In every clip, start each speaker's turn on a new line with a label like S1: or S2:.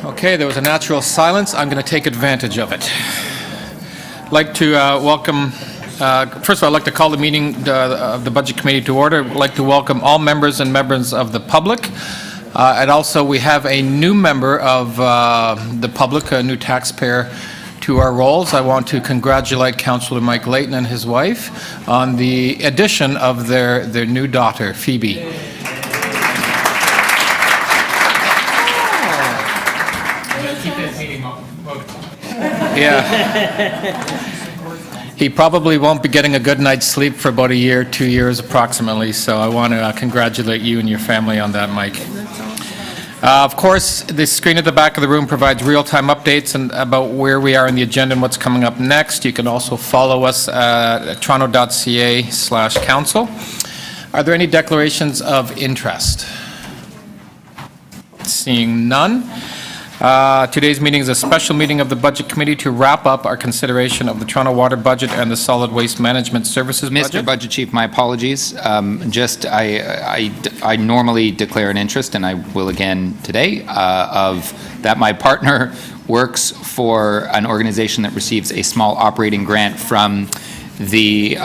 S1: Okay, there was a natural silence. I'm going to take advantage of it. I'd like to welcome, first of all, I'd like to call the meeting of the Budget Committee to order. I'd like to welcome all members and members of the public. And also, we have a new member of the public, a new taxpayer to our rolls. I want to congratulate Councillor Mike Layton and his wife on the addition of their new daughter, Phoebe. Yeah. He probably won't be getting a good night's sleep for about a year, 2 years approximately, so I want to congratulate you and your family on that, Mike. Of course, the screen at the back of the room provides real-time updates about where we are in the agenda and what's coming up next. You can also follow us at toronto.ca/council. Are there any declarations of interest? Seeing none. Today's meeting is a special meeting of the Budget Committee to wrap up our consideration of the Toronto Water budget and the Solid Waste Management Services budget.
S2: Mr. Budget Chief, my apologies. I normally declare an interest, and I will again today, of that my partner works for an organization that receives a small operating grant from the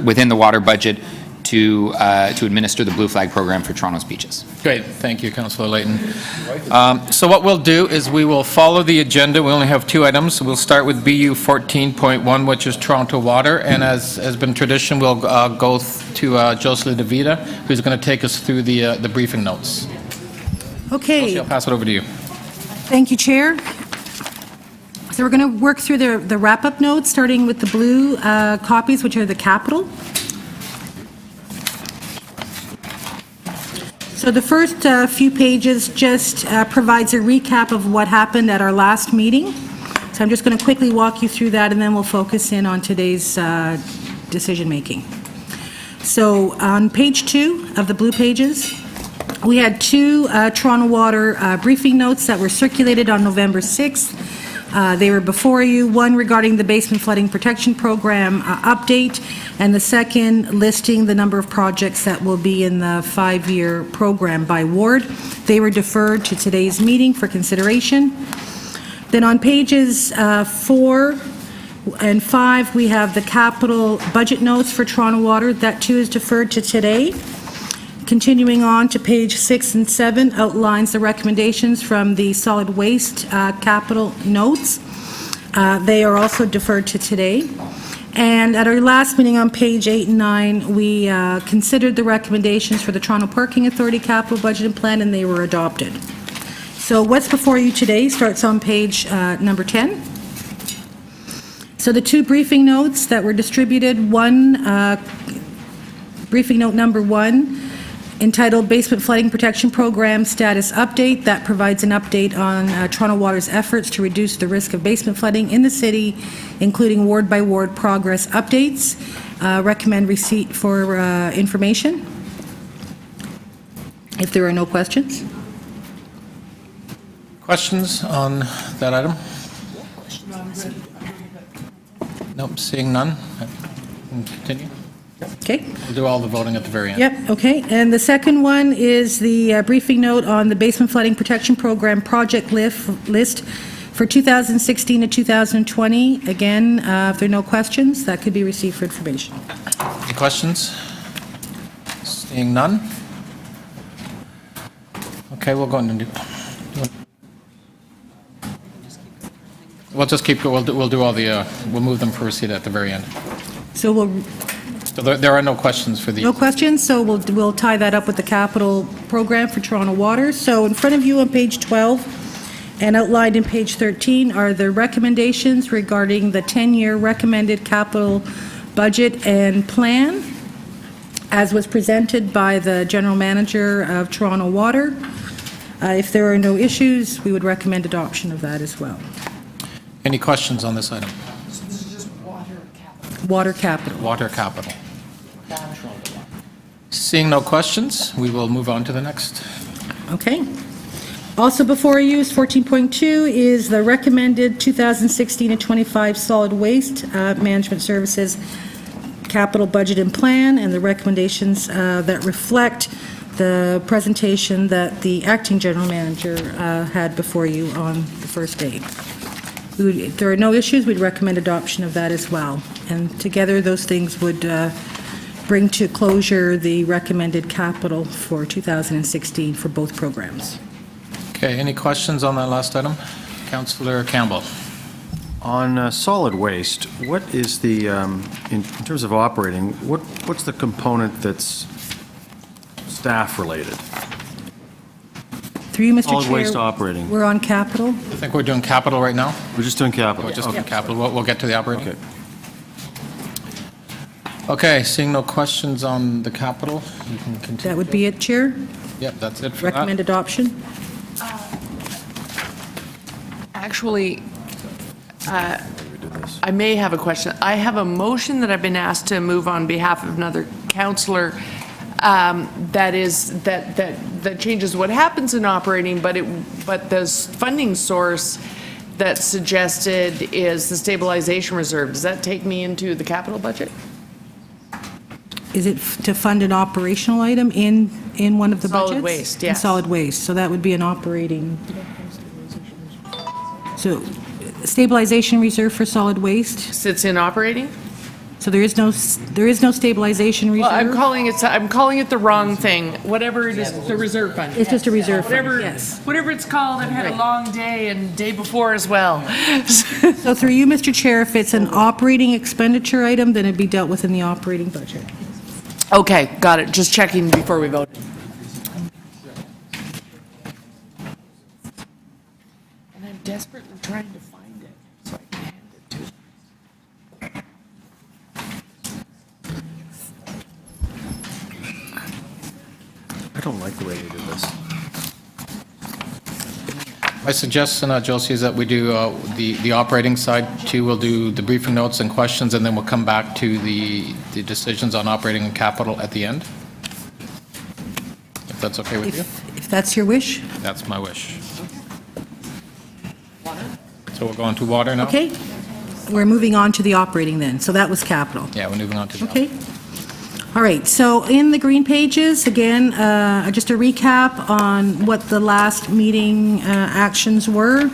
S2: within the water budget to administer the Blue Flag program for Toronto's beaches.
S1: Great. Thank you, Councillor Layton. So what we'll do is we will follow the agenda. We only have 2 items. We'll start with BU 14.1, which is Toronto Water, and as has been tradition, we'll go to Jocelyn DeVita, who's going to take us through the briefing notes.
S3: Okay.
S1: Jocelyn, I'll pass it over to you.
S3: Thank you, Chair. So we're going to work through the wrap-up notes, starting with the blue copies, which are the capital. So the first few pages just provides a recap of what happened at our last meeting. So I'm just going to quickly walk you through that, and then we'll focus in on today's decision-making. So on page 2 of the blue pages, we had 2 Toronto Water briefing notes that were circulated on November 6th. They were before you, one regarding the Basement Flooding Protection Program update, and the second listing the number of projects that will be in the 5-year program by ward. They were deferred to today's meeting for consideration. Then on pages 4 and 5, we have the capital budget notes for Toronto Water. That too is deferred to today. Continuing on to page 6 and 7 outlines the recommendations from the solid waste capital notes. They are also deferred to today. And at our last meeting on page 8 and 9, we considered the recommendations for the Toronto Parking Authority capital budget and plan, and they were adopted. So what's before you today starts on page number 10. So the 2 briefing notes that were distributed, briefing note number 1, entitled Basement Flooding Protection Program Status Update, that provides an update on Toronto Water's efforts to reduce the risk of basement flooding in the city, including ward-by-ward progress updates. Recommend receipt for information. If there are no questions.
S1: Questions on that item? Nope, seeing none. Continue.
S3: Okay.
S1: We'll do all the voting at the very end.
S3: Yep, okay. And the second one is the briefing note on the Basement Flooding Protection Program project list for 2016 to 2020. Again, if there are no questions, that could be received for information.
S1: Any questions? Seeing none. Okay, we'll go and do. We'll just keep. We'll do all the. We'll move them for receipt at the very end.
S3: So we'll.
S1: So there are no questions for these.
S3: No questions, so we'll tie that up with the capital program for Toronto Water. So in front of you on page 12 and outlined in page 13 are the recommendations regarding the 10-year recommended capital budget and plan, as was presented by the General Manager of Toronto Water. If there are no issues, we would recommend adoption of that as well.
S1: Any questions on this item?
S4: So this is just water capital.
S3: Water capital.
S1: Water capital. Seeing no questions, we will move on to the next.
S3: Okay. Also before you is 14.2 is the recommended 2016 to 25 solid waste management services capital budget and plan, and the recommendations that reflect the presentation that the acting general manager had before you on the first day. If there are no issues, we'd recommend adoption of that as well. And together, those things would bring to closure the recommended capital for 2016 for both programs.
S1: Okay, any questions on that last item? Councillor Campbell.
S5: On solid waste, what is the, in terms of operating, what's the component that's staff-related?
S3: Through you, Mr. Chair.
S5: Solid waste operating.
S3: We're on capital.
S1: I think we're doing capital right now.
S5: We're just doing capital?
S1: We're just
S5: Okay.
S1: doing capital. We'll get to the operating.
S5: Okay.
S1: Okay, seeing no questions on the capital, you can continue.
S3: That would be it, Chair.
S1: Yep, that's it for that.
S3: Recommend adoption.
S4: Actually, I may have a question. I have a motion that I've been asked to move on behalf of another councillor that changes what happens in operating, but the funding source that's suggested is the stabilization reserve. Does that take me into the capital budget?
S3: Is it to fund an operational item in one of the budgets?
S4: Solid waste,
S3: In
S4: yes.
S3: solid waste, so that would be an operating. So stabilization reserve for solid waste,
S4: Sits in operating?
S3: so there is no stabilization reserve?
S4: Well, I'm calling it the wrong thing. Whatever it is, the reserve fund.
S3: It's just a reserve fund,
S4: Whatever,
S3: yes.
S4: whatever it's called, I've had a long day and day before as well.
S3: So through you, Mr. Chair, if it's an operating expenditure item, then it'd be dealt with in the operating budget.
S4: Okay, got it. Just checking before we vote. And I'm desperately trying to find it so I can hand it to you.
S5: I don't like the way they did this.
S1: My suggestion, Josie, is that we do the operating side too. We'll do the briefing notes and questions, and then we'll come back to the decisions on operating and capital at the end. If that's okay with you?
S3: If that's your wish?
S1: That's my wish. So we're going to water now?
S3: Okay. We're moving on to the operating then, so that was capital.
S1: Yeah, we're moving on to the
S3: Okay. All right, so in the green pages, again, just a recap on what the last meeting actions were.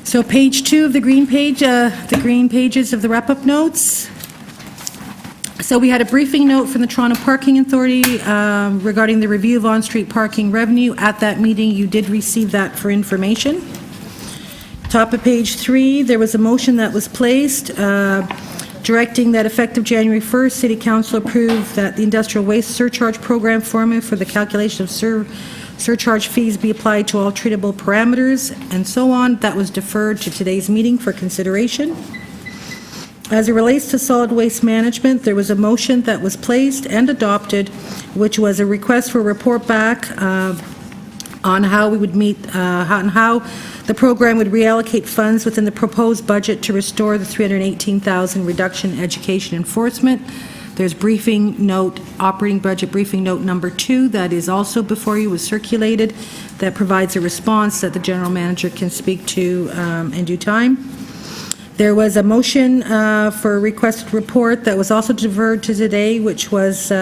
S3: So page 2 of the green page, the green pages of the wrap-up notes. So we had a briefing note from the Toronto Parking Authority regarding the review of on-street parking revenue. At that meeting, you did receive that for information. Top of page 3, there was a motion that was placed directing that effective January 1st, City Council approve that the industrial waste surcharge program formula for the calculation of surcharge fees be applied to all treatable parameters, and so on. That was deferred to today's meeting for consideration. As it relates to solid waste management, there was a motion that was placed and adopted, which was a request for a report back on how we would meet, how the program would reallocate funds within the proposed budget to restore the $318,000 reduction in education enforcement. There's briefing note, operating budget briefing note number 2 that is also before you, was circulated, that provides a response that the general manager can speak to in due time. There was a motion for a requested report that was also deferred to today, which was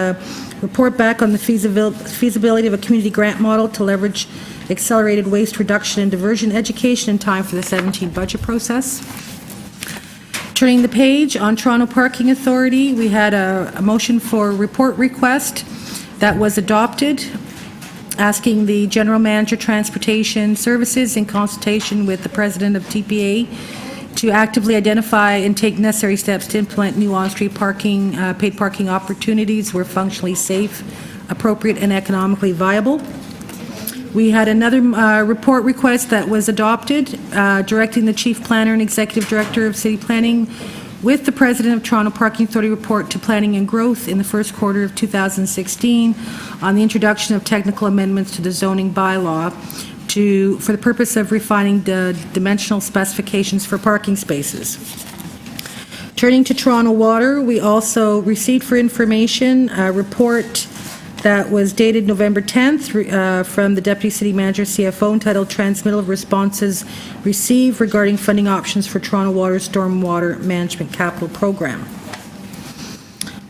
S3: report back on the feasibility of a community grant model to leverage accelerated waste reduction and diversion education in time for the 17 budget process. Turning the page, on Toronto Parking Authority, we had a motion for a report request that was adopted, asking the General Manager Transportation Services in consultation with the President of TPA to actively identify and take necessary steps to implement new on-street parking, paid parking opportunities where functionally safe, appropriate, and economically viable. We had another report request that was adopted, directing the Chief Planner and Executive Director of City Planning with the President of Toronto Parking Authority report to Planning and Growth in the first quarter of 2016 on the introduction of technical amendments to the zoning bylaw for the purpose of refining the dimensional specifications for parking spaces. Turning to Toronto Water, we also received for information a report that was dated November 10th from the Deputy City Manager, CFO, entitled Transmittal of Responses Received Regarding Funding Options for Toronto Water Stormwater Management Capital Program.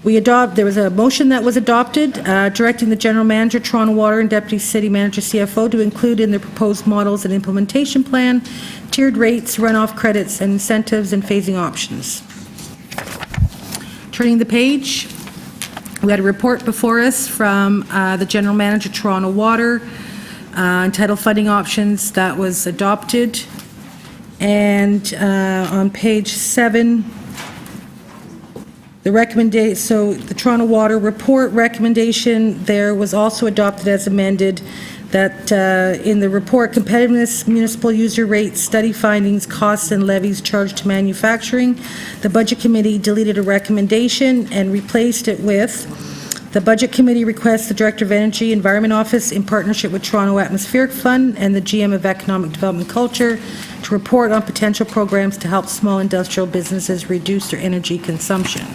S3: There was a motion that was adopted directing the general manager, Toronto Water, and deputy city manager, CFO, to include in the proposed models and implementation plan tiered rates, runoff credits, and incentives and phasing options. Turning the page, we had a report before us from the general manager, Toronto Water, entitled Funding Options, that was adopted. And on page 7, the Toronto Water report recommendation there was also adopted as amended, that in the report, competitiveness, municipal user rates, study findings, costs and levies charged to manufacturing, the Budget Committee deleted a recommendation and replaced it with, the Budget Committee requests the Director of Energy Environment Office, in partnership with Toronto Atmospheric Fund and the GM of Economic Development Culture, to report on potential programs to help small industrial businesses reduce their energy consumption.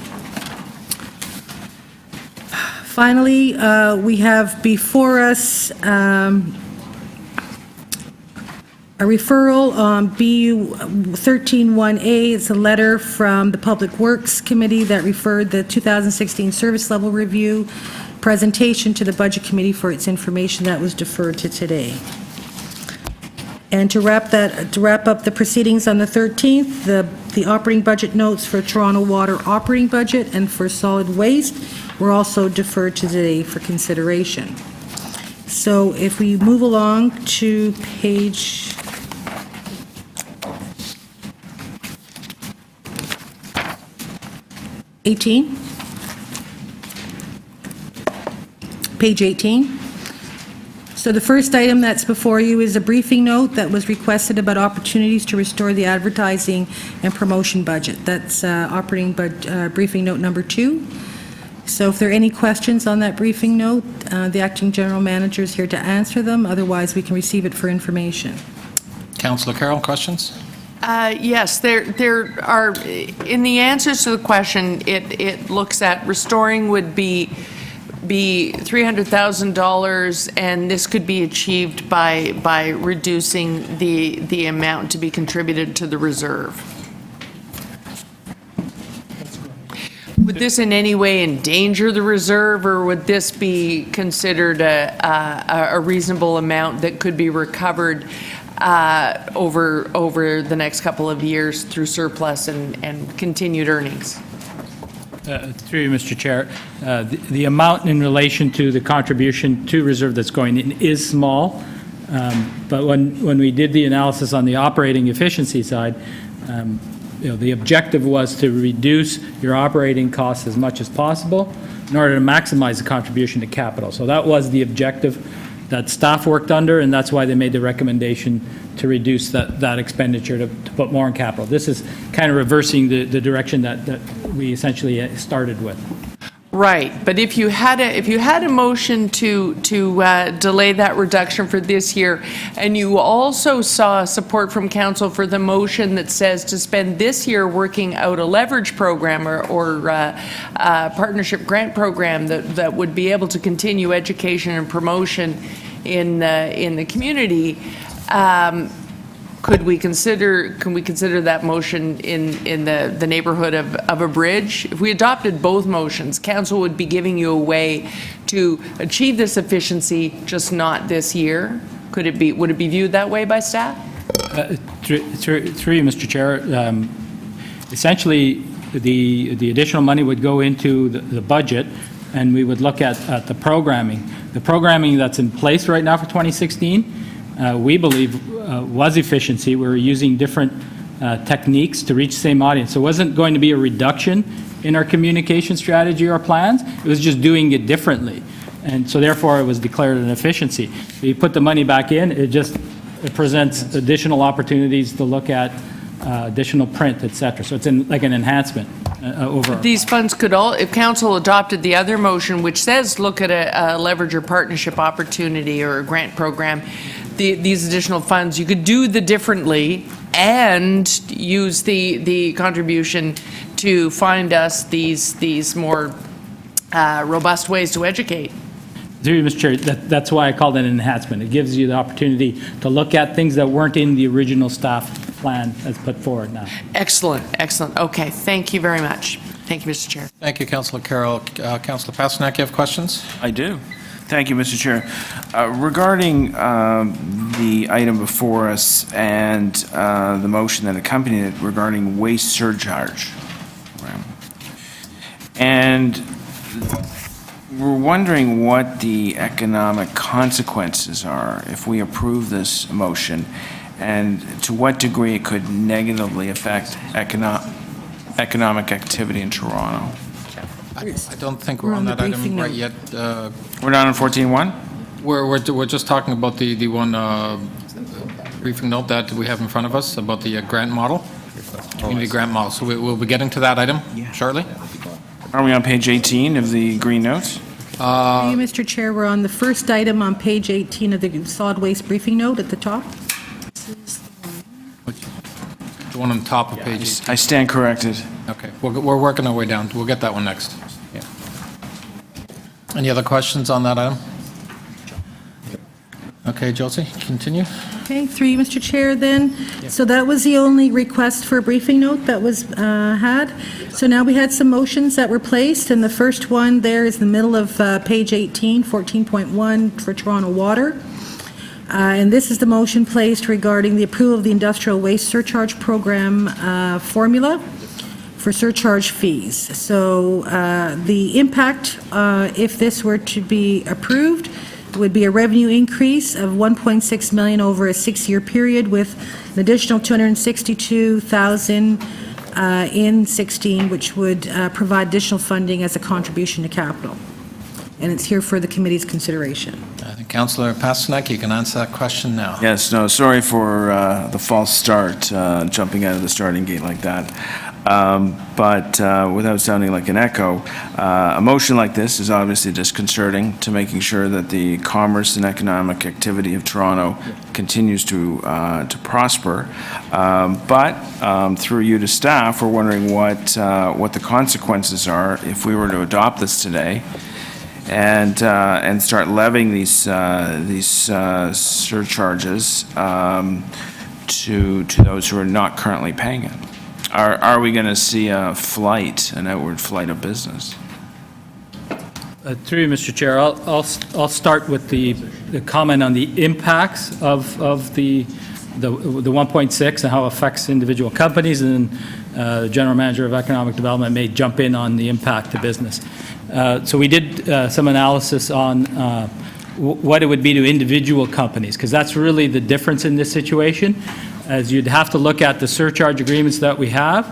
S3: Finally, we have before us a referral on BU 13-1A. It's a letter from the Public Works Committee that referred the 2016 Service Level Review presentation to the Budget Committee for its information. That was deferred to today. And to wrap up the proceedings on the 13th, the operating budget notes for Toronto Water operating budget and for solid waste were also deferred to today for consideration. So if we move along to page 18. Page 18. So the first item that's before you is a briefing note that was requested about opportunities to restore the advertising and promotion budget. That's briefing note number 2. So if there are any questions on that briefing note, the acting general manager is here to answer them. Otherwise, we can receive it for information.
S1: Councillor Carroll, questions?
S4: Yes, there are, in the answers to the question, it looks at restoring would be $300,000, and this could be achieved by reducing the amount to be contributed to the reserve. Would this in any way endanger the reserve, or would this be considered a reasonable amount that could be recovered over the next couple of years through surplus and continued earnings?
S6: Through you, Mr. Chair, the amount in relation to the contribution to reserve that's going in is small, but when we did the analysis on the operating efficiency side, the objective was to reduce your operating costs as much as possible in order to maximize the contribution to capital. So that was the objective that staff worked under, and that's why they made the recommendation to reduce that expenditure to put more in capital. This is kind of reversing the direction that we essentially started with.
S4: Right, but if you had a motion to delay that reduction for this year, and you also saw support from council for the motion that says to spend this year working out a leverage program or partnership grant program that would be able to continue education and promotion in the community, can we consider that motion in the neighborhood of a bridge? If we adopted both motions, council would be giving you a way to achieve this efficiency, just not this year. Would it be viewed that way by staff?
S6: Through you, Mr. Chair, essentially the additional money would go into the budget, and we would look at the programming. The programming that's in place right now for 2016, we believe was efficiency. We were using different techniques to reach the same audience. So it wasn't going to be a reduction in our communication strategy or plans. It was just doing it differently. And so therefore it was declared an efficiency. If you put the money back in, it presents additional opportunities to look at additional print, et cetera. So it's like an enhancement over.
S4: These funds could if council adopted the other motion, which says look at a leverage or partnership opportunity or a grant program, these additional funds, you could do the differently and use the contribution to find us these more robust ways to educate.
S6: Through you, Mr. Chair, that's why I called it an enhancement. It gives you the opportunity to look at things that weren't in the original staff plan as put forward now.
S4: Excellent, excellent. Okay, thank you very much. Thank you, Mr. Chair.
S1: Thank you, Councillor Carroll. Councillor Pasternak, you have questions?
S7: I do. Thank you, Mr. Chair. Regarding the item before us and the motion that accompanied it regarding waste surcharge. And we're wondering what the economic consequences are if we approve this motion, and to what degree it could negatively affect economic activity in Toronto.
S1: I don't think we're
S3: We're
S1: on
S3: on the
S1: that item
S3: briefing
S1: right
S3: note.
S1: yet.
S7: We're not on 14.1?
S1: We're just talking about the one briefing note that we have in front of us about the grant model, community grant model. So we'll be getting to that item shortly.
S7: Are we on page 18 of the green notes?
S3: Thank you, Mr. Chair, we're on the first item on page 18 of the solid waste briefing note at the top.
S1: The one on the top of page 18.
S7: I stand corrected.
S1: Okay, we're working our way down. We'll get that one next. Any other questions on that item? Okay, Josie, continue.
S3: Okay, through you, Mr. Chair, then. So that was the only request for a briefing note that was had. So now we had some motions that were placed, and the first one there is the middle of page 18, 14.1 for Toronto Water. And this is the motion placed regarding the approval of the industrial waste surcharge program formula for surcharge fees. So the impact, if this were to be approved, would be a revenue increase of $1.6 million over a 6-year period, with an additional $262,000 in 16, which would provide additional funding as a contribution to capital. And it's here for the committee's consideration.
S1: I think Councillor Pasternak, you can answer that question now.
S7: Yes, no, sorry for the false start, jumping out of the starting gate like that. But without sounding like an echo, a motion like this is obviously disconcerting to making sure that the commerce and economic activity of Toronto continues to prosper. But through you to staff, we're wondering what the consequences are if we were to adopt this today and start levying these surcharges to those who are not currently paying it. Are we going to see an outward flight of business?
S6: Through you, Mr. Chair, I'll start with the comment on the impacts of the 1.6 and how it affects individual companies, and the General Manager of Economic Development may jump in on the impact to business. So we did some analysis on what it would be to individual companies, because that's really the difference in this situation, as you'd have to look at the surcharge agreements that we have,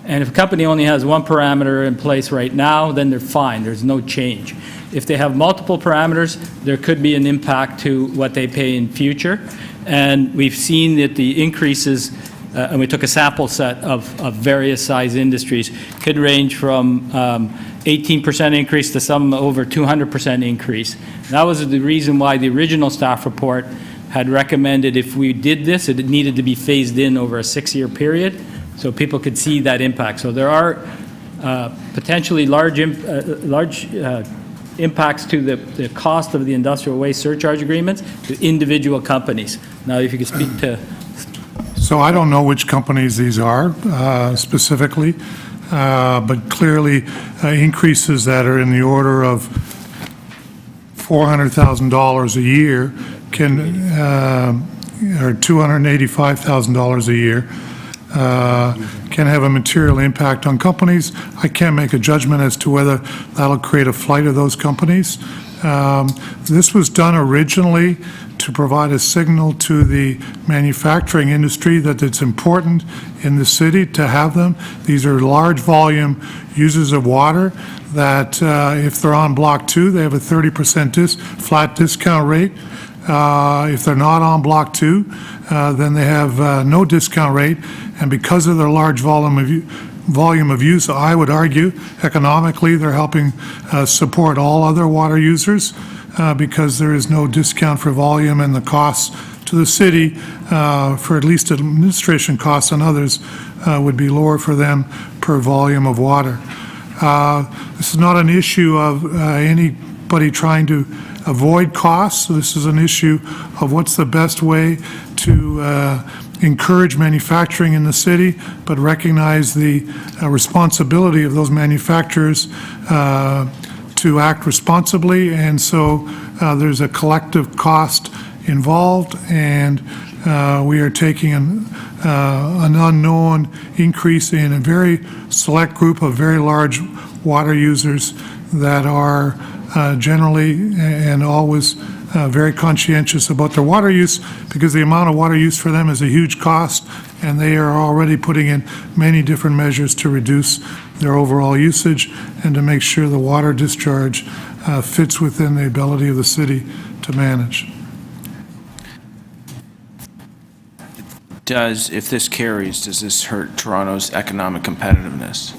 S6: and if a company only has one parameter in place right now, then they're fine, there's no change. If they have multiple parameters, there could be an impact to what they pay in future, and we've seen that the increases, and we took a sample set of various size industries, could range from 18% increase to some over 200% increase. That was the reason why the original staff report had recommended if we did this, it needed to be phased in over a 6-year period so people could see that impact. So there are potentially large impacts to the cost of the industrial waste surcharge agreements to individual companies. Now, if you could speak to...
S8: So I don't know which companies these are specifically, but clearly increases that are in the order of $400,000 a year can, or $285,000 a year, can have a material impact on companies. I can't make a judgment as to whether that'll create a flight of those companies. This was done originally to provide a signal to the manufacturing industry that it's important in the city to have them. These are large volume users of water that if they're on Block 2, they have a 30% flat discount rate. If they're not on Block 2, then they have no discount rate. And because of their large volume of use, I would argue economically they're helping support all other water users because there is no discount for volume, and the costs to the city for at least administration costs and others would be lower for them per volume of water. This is not an issue of anybody trying to avoid costs. This is an issue of what's the best way to encourage manufacturing in the city, but recognize the responsibility of those manufacturers to act responsibly, and so there's a collective cost involved, and we are taking an unknown increase in a very select group of very large water users that are generally and always very conscientious about their water use, because the amount of water use for them is a huge cost, and they are already putting in many different measures to reduce their overall usage and to make sure the water discharge fits within the ability of the city to manage.
S7: If this carries, does this hurt Toronto's economic competitiveness?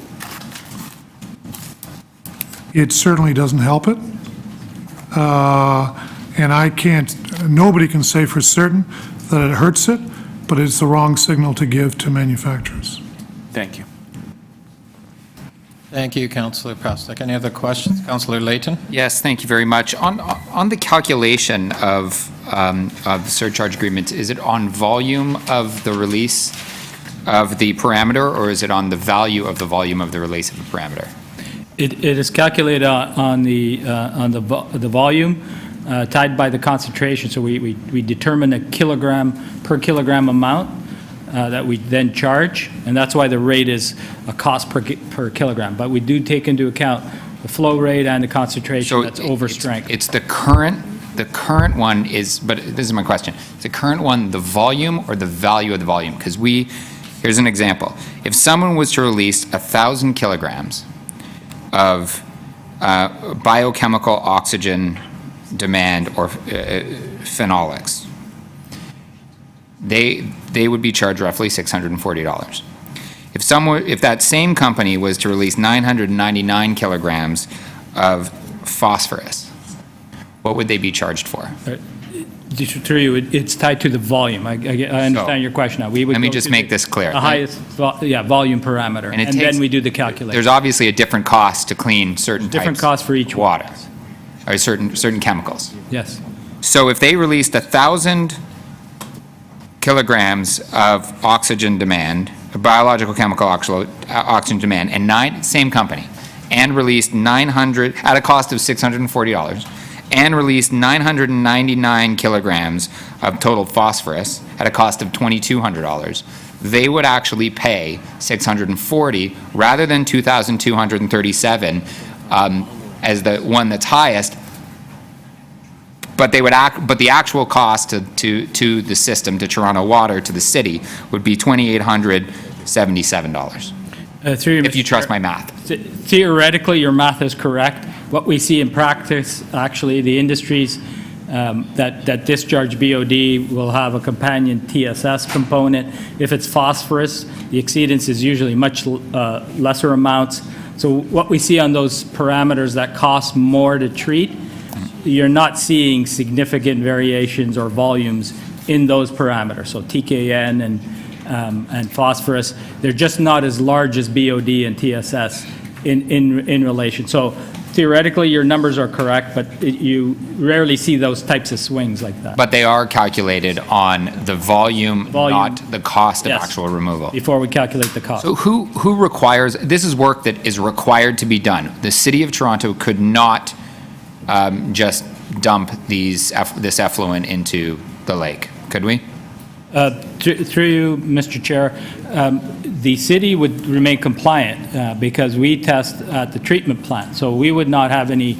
S8: It certainly doesn't help it. And nobody can say for certain that it hurts it, but it's the wrong signal to give to manufacturers.
S7: Thank you.
S1: Thank you, Councillor Pasek. Any other questions? Councillor Layton?
S2: Yes, thank you very much. On the calculation of the surcharge agreement, is it on volume of the release of the parameter, or is it on the value of the volume of the release of the parameter?
S6: It is calculated on the volume tied by the concentration. So we determine a per kilogram amount that we then charge, and that's why the rate is a cost per kilogram. But we do take into account the flow rate and the concentration that's over strength.
S2: It's the current one is, but this is my question. Is the current one the volume or the value of the volume? Because here's an example. If someone was to release 1,000 kilograms of biochemical oxygen demand or phenolics, they would be charged roughly $640. If that same company was to release 999 kilograms of phosphorus, what would they be charged for?
S6: Through you, it's tied to the volume. I understand your question now.
S2: Let me just make this clear.
S6: The highest volume parameter, and then we do the calculation.
S2: There's obviously a different cost to clean certain
S6: Different
S2: types
S6: cost for each
S2: of water, or certain chemicals.
S6: Yes.
S2: So if they released 1,000 kilograms of oxygen demand, biological chemical oxygen demand, and same company, and released 900 at a cost of $640, and released 999 kilograms of total phosphorus at a cost of $2,200, they would actually pay $640 rather than $2,237 as the one that's highest. But but the actual cost to the system, to Toronto Water, to the city, would be $2,877. If you trust my math.
S6: Theoretically, your math is correct. What we see in practice, actually, the industries that discharge BOD will have a companion TSS component. If it's phosphorus, the exceedance is usually much lesser amounts. So what we see on those parameters that cost more to treat, you're not seeing significant variations or volumes in those parameters. So TKN and phosphorus, they're just not as large as BOD and TSS in relation. So theoretically, your numbers are correct, but you rarely see those types of swings like that.
S2: But they are calculated on the volume, not the cost of actual removal.
S6: Before we calculate the cost.
S2: So who requires, this is work that is required to be done. The City of Toronto could not just dump this effluent into the lake, could we?
S6: Through you, Mr. Chair, the city would remain compliant because we test at the treatment plant, so we would not have any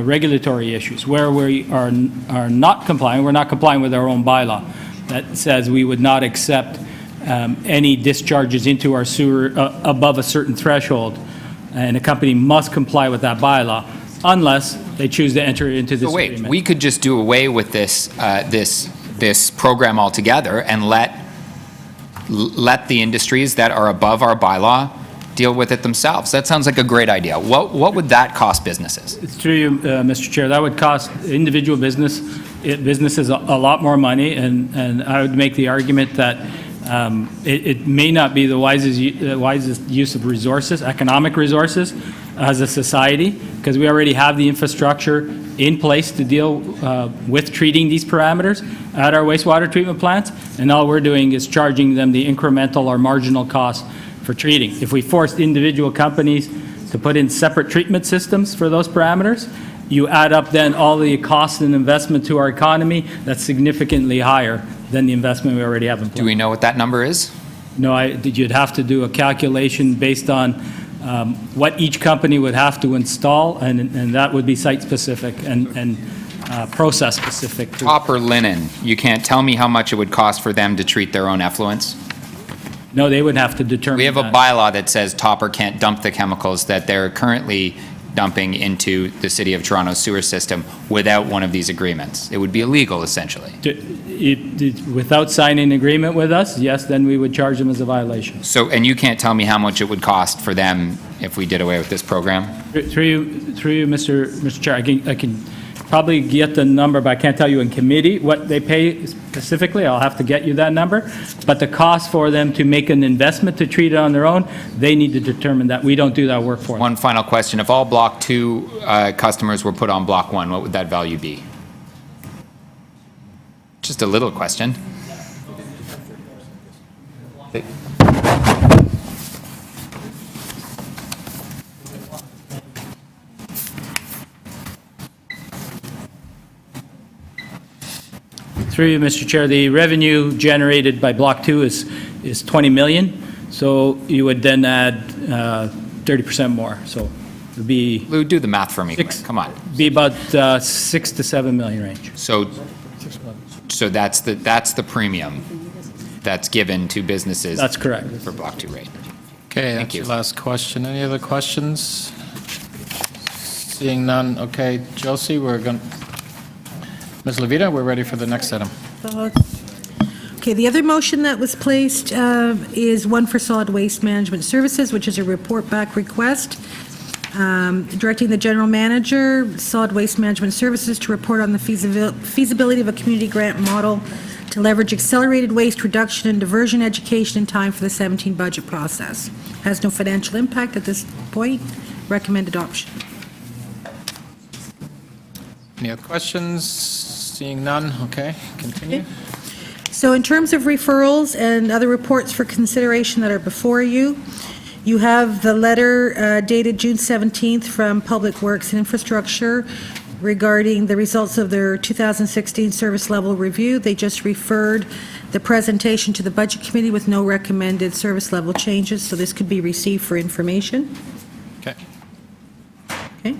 S6: regulatory issues. Where we are not compliant, we're not complying with our own bylaw that says we would not accept any discharges into our sewer above a certain threshold, and a company must comply with that bylaw unless they choose to enter into this agreement.
S2: So wait, we could just do away with this program altogether and let the industries that are above our bylaw deal with it themselves. That sounds like a great idea. What would that cost businesses?
S6: Through you, Mr. Chair, that would cost individual businesses a lot more money, and I would make the argument that it may not be the wisest use of resources, economic resources, as a society, because we already have the infrastructure in place to deal with treating these parameters at our wastewater treatment plants, and all we're doing is charging them the incremental or marginal cost for treating. If we forced individual companies to put in separate treatment systems for those parameters, you add up then all the cost and investment to our economy, that's significantly higher than the investment we already have in place.
S2: Do we know what that number is?
S6: No, you'd have to do a calculation based on what each company would have to install, and that would be site-specific and process-specific.
S2: Top or linen? You can't tell me how much it would cost for them to treat their own effluents?
S6: No, they would have to determine
S2: We have a
S6: that.
S2: bylaw that says Topper can't dump the chemicals that they're currently dumping into the City of Toronto sewer system without one of these agreements. It would be illegal, essentially.
S6: Without signing an agreement with us, yes, then we would charge them as a violation.
S2: So, and you can't tell me how much it would cost for them if we did away with this program?
S6: Through you, Mr. Chair, I can probably get the number, but I can't tell you in committee what they pay specifically. I'll have to get you that number. But the cost for them to make an investment to treat it on their own, they need to determine that. We don't do that work for them.
S2: One final question. If all Block 2 customers were put on Block 1, what would that value be? Just a little question.
S6: Through you, Mr. Chair, the revenue generated by Block 2 is 20 million, so you would then add 30% more, so it would be
S2: Lou, do the math for me. Come on.
S6: about 6 to 7 million range.
S2: So that's the premium that's given to businesses.
S6: That's correct.
S2: For Block 2 rate.
S1: Okay,
S2: Thank
S1: that's
S2: you.
S1: your last question. Any other questions? Seeing none, okay, Josie, Ms. Levita, we're ready for the next item.
S3: Okay, the other motion that was placed is one for Solid Waste Management Services, which is a report back request, directing the general manager, Solid Waste Management Services, to report on the feasibility of a community grant model to leverage accelerated waste reduction and diversion education in time for the 17 budget process. Has no financial impact at this point. Recommend adoption.
S1: Any other questions? Seeing none, okay, continue.
S3: So in terms of referrals and other reports for consideration that are before you, you have the letter dated June 17th from Public Works and Infrastructure regarding the results of their 2016 service level review. They just referred the presentation to the Budget Committee with no recommended service level changes, so this could be received for information.
S1: Okay.
S3: Okay.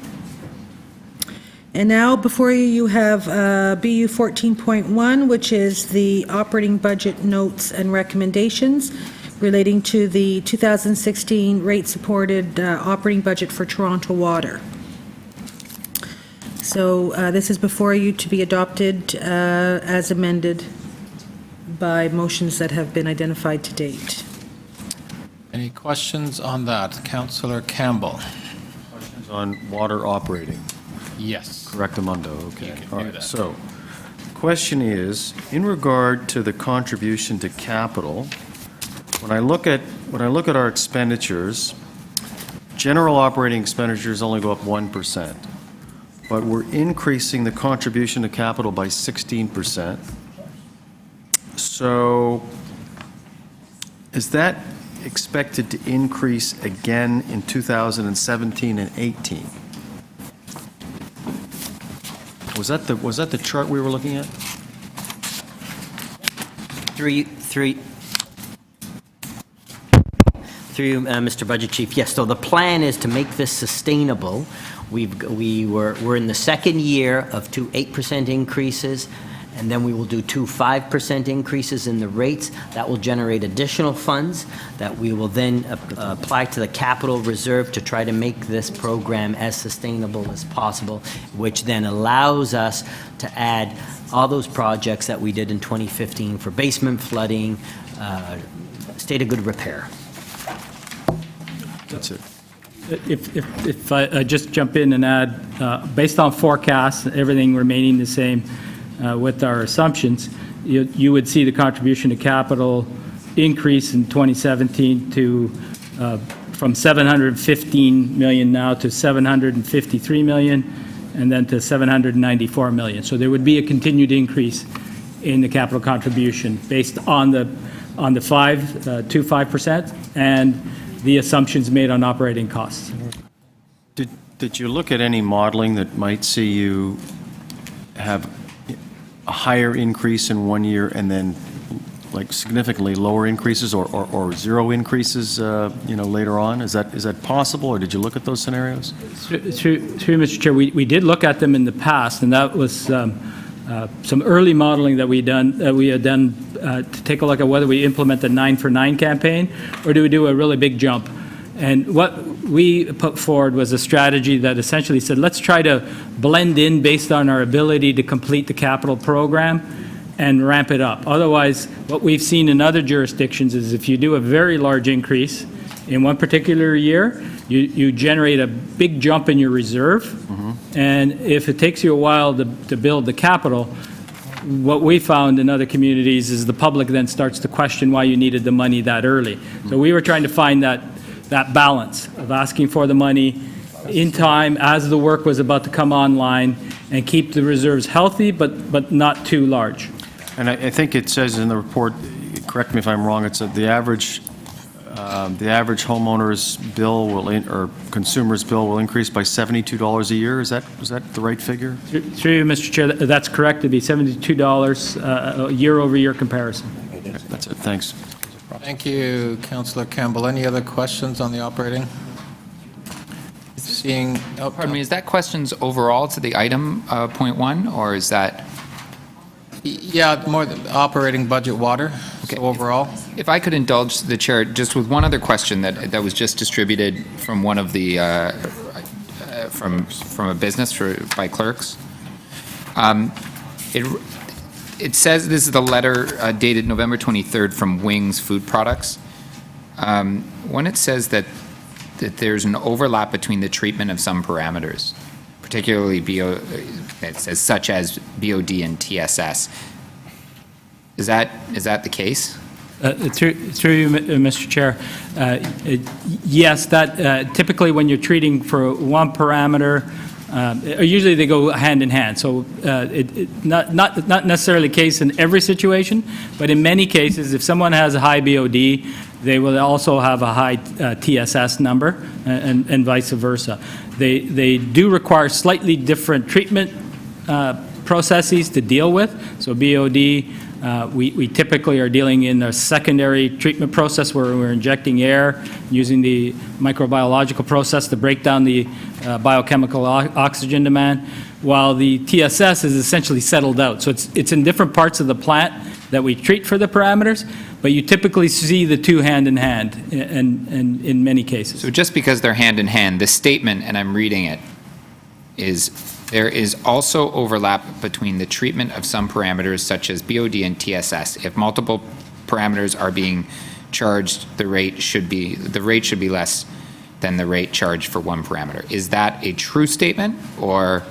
S3: And now, before you, you have BU 14.1, which is the operating budget notes and recommendations relating to the 2016 rate-supported operating budget for Toronto Water. So this is before you to be adopted as amended by motions that have been identified to date.
S1: Any questions on that? Councillor Campbell?
S5: Questions on water operating?
S1: Yes.
S5: Correctamundo, okay.
S1: You can
S5: All
S1: do
S5: right.
S1: that.
S5: So, question is, in regard to the contribution to capital, when I look at our expenditures, general operating expenditures only go up 1%, but we're increasing the contribution to capital by 16%. So, is that expected to increase again in 2017 and 18? Was that the chart we were looking at?
S9: Through Mr. Budget Chief, yes, so the plan is to make this sustainable. We're in the second year of two 8% increases, and then we will do two 5% increases in the rates. That will generate additional funds that we will then apply to the capital reserve to try to make this program as sustainable as possible, which then allows us to add all those projects that we did in 2015 for basement flooding, state of good repair.
S5: That's it.
S6: If I just jump in and add, based on forecasts, everything remaining the same with our assumptions, you would see the contribution to capital increase in 2017 to from 715 million now to 753 million, and then to 794 million. So there would be a continued increase in the capital contribution based on the 5% and the assumptions made on operating costs.
S5: Did you look at any modeling that might see you have a higher increase in one year and then like significantly lower increases or zero increases, later on? Is that possible, or did you look at those scenarios?
S6: Through Mr. Chair, we did look at them in the past, and that was some early modeling that we had done to take a look at whether we implement the 9 for 9 campaign or do we do a really big jump. And what we put forward was a strategy that essentially said, let's try to blend in based on our ability to complete the capital program and ramp it up. Otherwise, what we've seen in other jurisdictions is if you do a very large increase in one particular year, you generate a big jump in your reserve. And if it takes you a while to build the capital, what we found in other communities is the public then starts to question why you needed the money that early. So we were trying to find that balance of asking for the money in time as the work was about to come online and keep the reserves healthy but not too large.
S5: And I think it says in the report, correct me if I'm wrong, it's that the average homeowner's bill or consumer's bill will increase by $72 a year. Is that the right figure?
S6: Through you, Mr. Chair, that's correct. It'd be $72 a year-over-year comparison.
S5: That's it. Thanks.
S1: Thank you, Councillor Campbell. Any other questions on the operating? Seeing,
S2: Pardon me, is that questions overall to the item, point 1, or is that?
S1: Yeah, more the operating budget water, so overall.
S2: If I could indulge the chair just with one other question that was just distributed from one of the, from a business by clerks. It says, this is the letter dated November 23rd from Wings Food Products. When it says that there's an overlap between the treatment of some parameters, particularly it says such as BOD and TSS. Is that the case?
S6: Through you, Mr. Chair, yes, that typically when you're treating for one parameter, usually they go hand in hand. So not necessarily the case in every situation, but in many cases, if someone has a high BOD, they will also have a high TSS number and vice versa. They do require slightly different treatment processes to deal with. So BOD, we typically are dealing in a secondary treatment process where we're injecting air using the microbiological process to break down the biochemical oxygen demand, while the TSS is essentially settled out. So it's in different parts of the plant that we treat for the parameters, but you typically see the two hand in hand in many cases.
S2: So just because they're hand in hand, the statement, and I'm reading it, is there is also overlap between the treatment of some parameters such as BOD and TSS. If multiple parameters are being charged, the rate should be less than the rate charged for one parameter. Is that a true statement or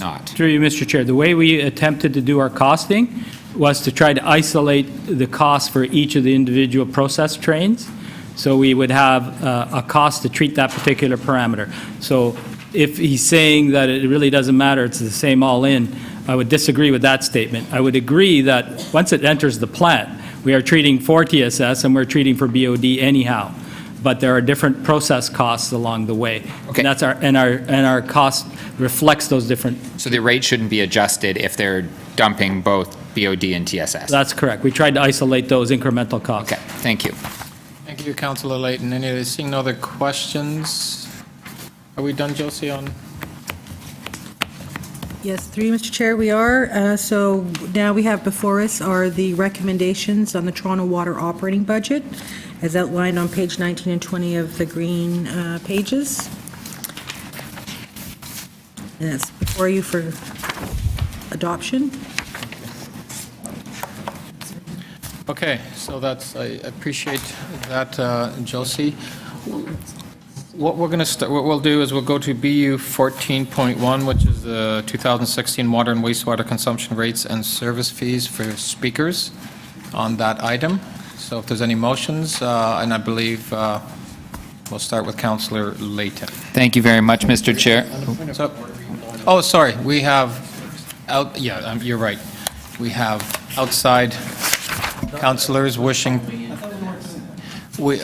S2: not?
S6: Through you, Mr. Chair, the way we attempted to do our costing was to try to isolate the cost for each of the individual process trains. So we would have a cost to treat that particular parameter. So if he's saying that it really doesn't matter, it's the same all in, I would disagree with that statement. I would agree that once it enters the plant, we are treating for TSS and we're treating for BOD anyhow. But there are different process costs along the way.
S2: Okay.
S6: And our cost reflects those different.
S2: So the rate shouldn't be adjusted if they're dumping both BOD and TSS?
S6: That's correct. We tried to isolate those incremental costs.
S2: Okay, thank you.
S1: Thank you, Councillor Layton. Seeing no other questions? Are we done, Josie, on?
S3: Yes, through you, Mr. Chair, we are. So now we have before us are the recommendations on the Toronto Water operating budget, as outlined on page 19 and 20 of the green pages. And that's before you for adoption.
S1: Okay, so I appreciate that, Josie. What we'll do is we'll go to BU 14.1, which is the 2016 water and wastewater consumption rates and service fees for speakers on that item. So if there's any motions, and I believe we'll start with Councillor Layton.
S2: Thank you very much, Mr. Chair.
S1: So, Oh, sorry, we have, you're right. We have outside councilors wishing,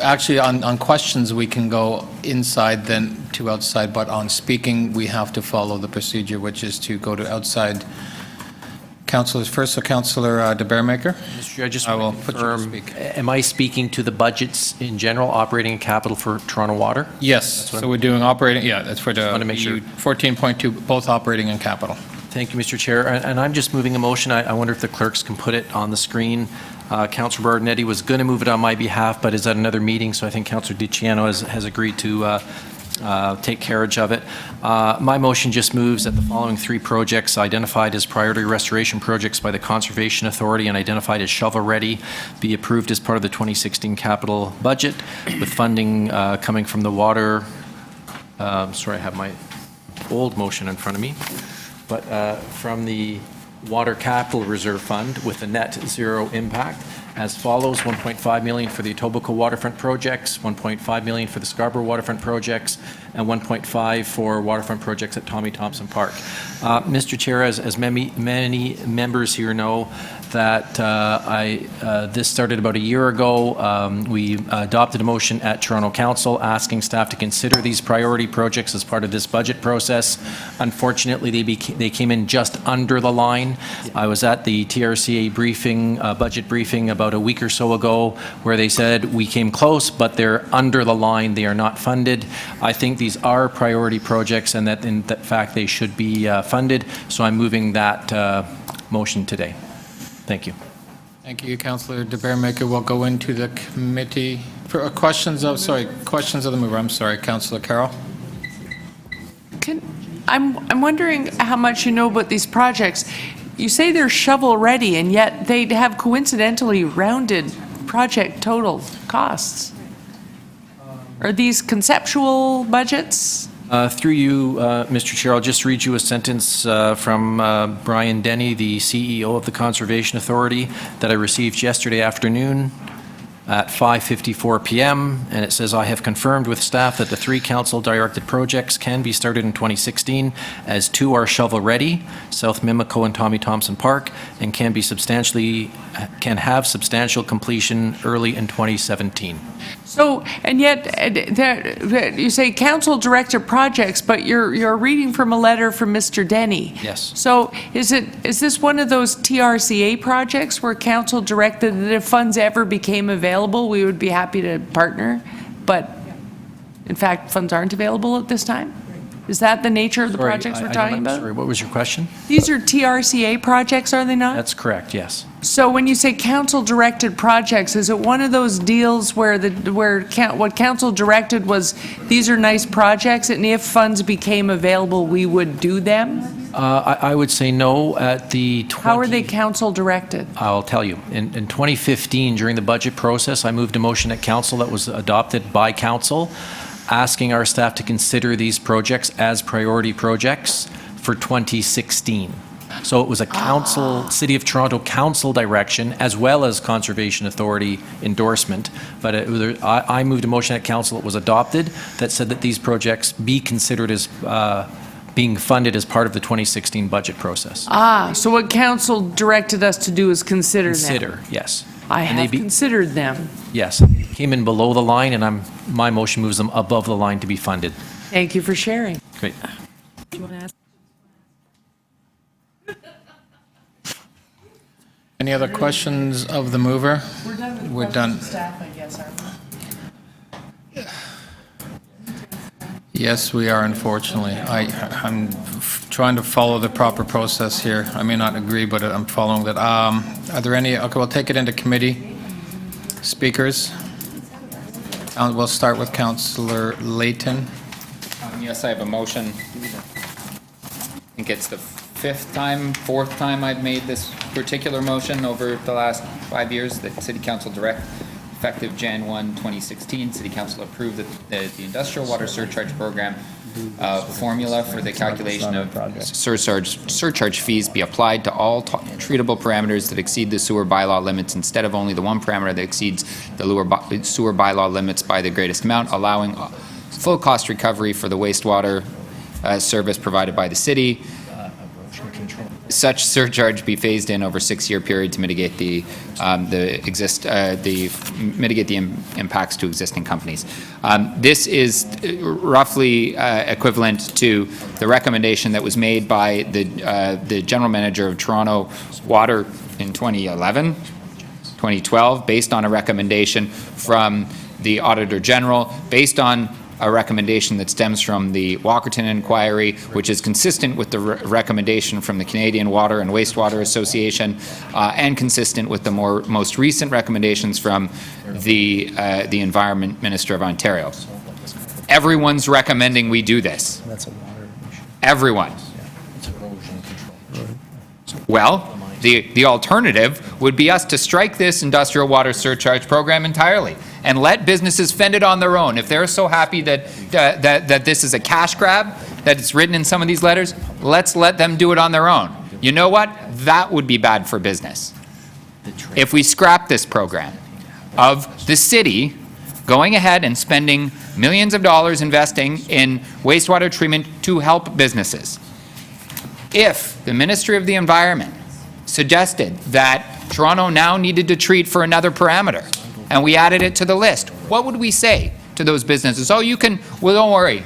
S1: actually, on questions, we can go inside then to outside, but on speaking, we have to follow the procedure, which is to go to outside councilors first. So Councilor De Bearmaker?
S10: Mr. Chair, I just
S1: I will
S10: want to
S1: put you to
S10: confirm,
S1: speak.
S10: am I speaking to the budgets in general, operating and capital for Toronto Water?
S1: Yes,
S10: what
S1: so we're doing operating, that's for the
S10: wanna make sure.
S1: 14.2, both operating and capital.
S10: Thank you, Mr. Chair. And I'm just moving a motion. I wonder if the clerks can put it on the screen. Councilor Bartonetti was going to move it on my behalf, but is at another meeting, so I think Councilor DiCiano has agreed to take carriage of it. My motion just moves that the following three projects identified as priority restoration projects by the Conservation Authority and identified as shovel-ready be approved as part of the 2016 capital budget, with funding coming from the water. Sorry, I have my old motion in front of me. But from the Water Capital Reserve Fund with a net zero impact as follows: 1.5 million for the Etobicoke waterfront projects, 1.5 million for the Scarborough waterfront projects, and 1.5 for waterfront projects at Tommy Thompson Park. Mr. Chair, as many members here know, that this started about a year ago. We adopted a motion at Toronto Council asking staff to consider these priority projects as part of this budget process. Unfortunately, they came in just under the line. I was at the TRCA briefing, budget briefing, about a week or so ago, where they said we came close, but they're under the line. They are not funded. I think these are priority projects, and that in fact they should be funded. So I'm moving that motion today. Thank you.
S1: Thank you, Councilor De Bearmaker. We'll go into the committee for questions of the mover. I'm sorry, Councilor Carroll.
S4: I'm wondering how much you know about these projects. You say they're shovel-ready, and yet they have coincidentally rounded project total costs. Are these conceptual budgets?
S10: Through you, Mr. Chair, I'll just read you a sentence from Brian Denny, the CEO of the Conservation Authority, that I received yesterday afternoon at 5:54 p.m., and it says, "I have confirmed with staff that the three council-directed projects can be started in 2016, as two are shovel-ready, South Mimico and Tommy Thompson Park, and can have substantial completion early in 2017.
S4: So, and yet, you say council-directed projects, but you're reading from a letter from Mr. Denny.
S10: Yes.
S4: So is this one of those TRCA projects where council directed that if funds ever became available, we would be happy to partner, but in fact, funds aren't available at this time? Is that the nature of the
S10: Sorry,
S4: projects we're
S10: I
S4: talking
S10: don't-
S4: about?
S10: Sorry, what was your question?
S4: These are TRCA projects, are they not?
S10: That's correct, yes.
S4: So when you say council-directed projects, is it one of those deals where what council directed was, these are nice projects, and if funds became available, we would do them?
S10: I would say no. At the 20...
S4: How are they council-directed?
S10: I'll tell you. In 2015, during the budget process, I moved a motion at council that was adopted by council, asking our staff to consider these projects as priority projects for 2016. So it was a council, City of Toronto council direction, as well as Conservation Authority endorsement. But I moved a motion at council that was adopted that said that these projects be considered as being funded as part of the 2016 budget process.
S4: So what council directed us to do is consider them?
S10: Consider, yes.
S4: I
S10: And they
S4: have considered them.
S10: Yes, came in below the line, and my motion moves them above the line to be funded.
S4: Thank you for sharing.
S10: Great.
S3: Do you want to ask?
S1: Any other questions of the mover? We're done.
S4: Staff, I guess, aren't we?
S1: Yes, we are, unfortunately. I'm trying to follow the proper process here. I may not agree, but I'm following that. Are there any, okay, we'll take it into committee. Speakers? We'll start with Councillor Layton.
S2: Yes, I have a motion. I think it's the fourth time I've made this particular motion over the last 5 years that City Council direct, effective Jan 1, 2016, City Council approved the Industrial Water Surcharge Program formula for the calculation of surcharge fees be applied to all treatable parameters that exceed the sewer bylaw limits instead of only the one parameter that exceeds the sewer bylaw limits by the greatest amount, allowing full cost recovery for the wastewater service provided by the city. Such surcharge be phased in over a 6-year period to mitigate the impacts to existing companies. This is roughly equivalent to the recommendation that was made by the general manager of Toronto Water in 2012, based on a recommendation from the Auditor General, based on a recommendation that stems from the Walkerton inquiry, which is consistent with the recommendation from the Canadian Water and Wastewater Association, and consistent with the most recent recommendations from the Environment Minister of Ontario. Everyone's recommending we do this. Everyone. Well, the alternative would be us to strike this industrial water surcharge program entirely and let businesses fend it on their own. If they're so happy that this is a cash grab, that it's written in some of these letters, let's let them do it on their own. You know what? That would be bad for business. If we scrap this program of the city going ahead and spending millions of dollars investing in wastewater treatment to help businesses. If the Ministry of the Environment suggested that Toronto now needed to treat for another parameter, and we added it to the list, what would we say to those businesses? Oh, you can, well, don't worry.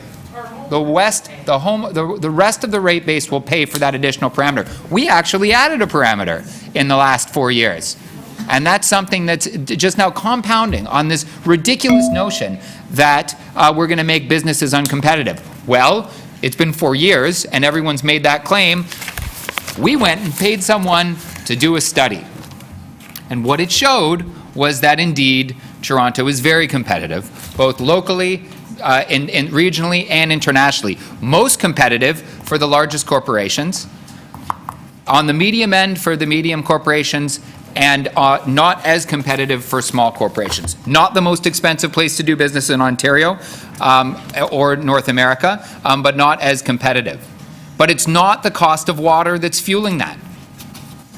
S2: The rest of the rate base will pay for that additional parameter. We actually added a parameter in the last 4 years. And that's something that's just now compounding on this ridiculous notion that we're going to make businesses uncompetitive. Well, it's been 4 years, and everyone's made that claim. We went and paid someone to do a study. And what it showed was that indeed Toronto is very competitive, both locally, regionally, and internationally. Most competitive for the largest corporations, on the medium end for the medium corporations, and not as competitive for small corporations. Not the most expensive place to do business in Ontario or North America, but not as competitive. But it's not the cost of water that's fueling that.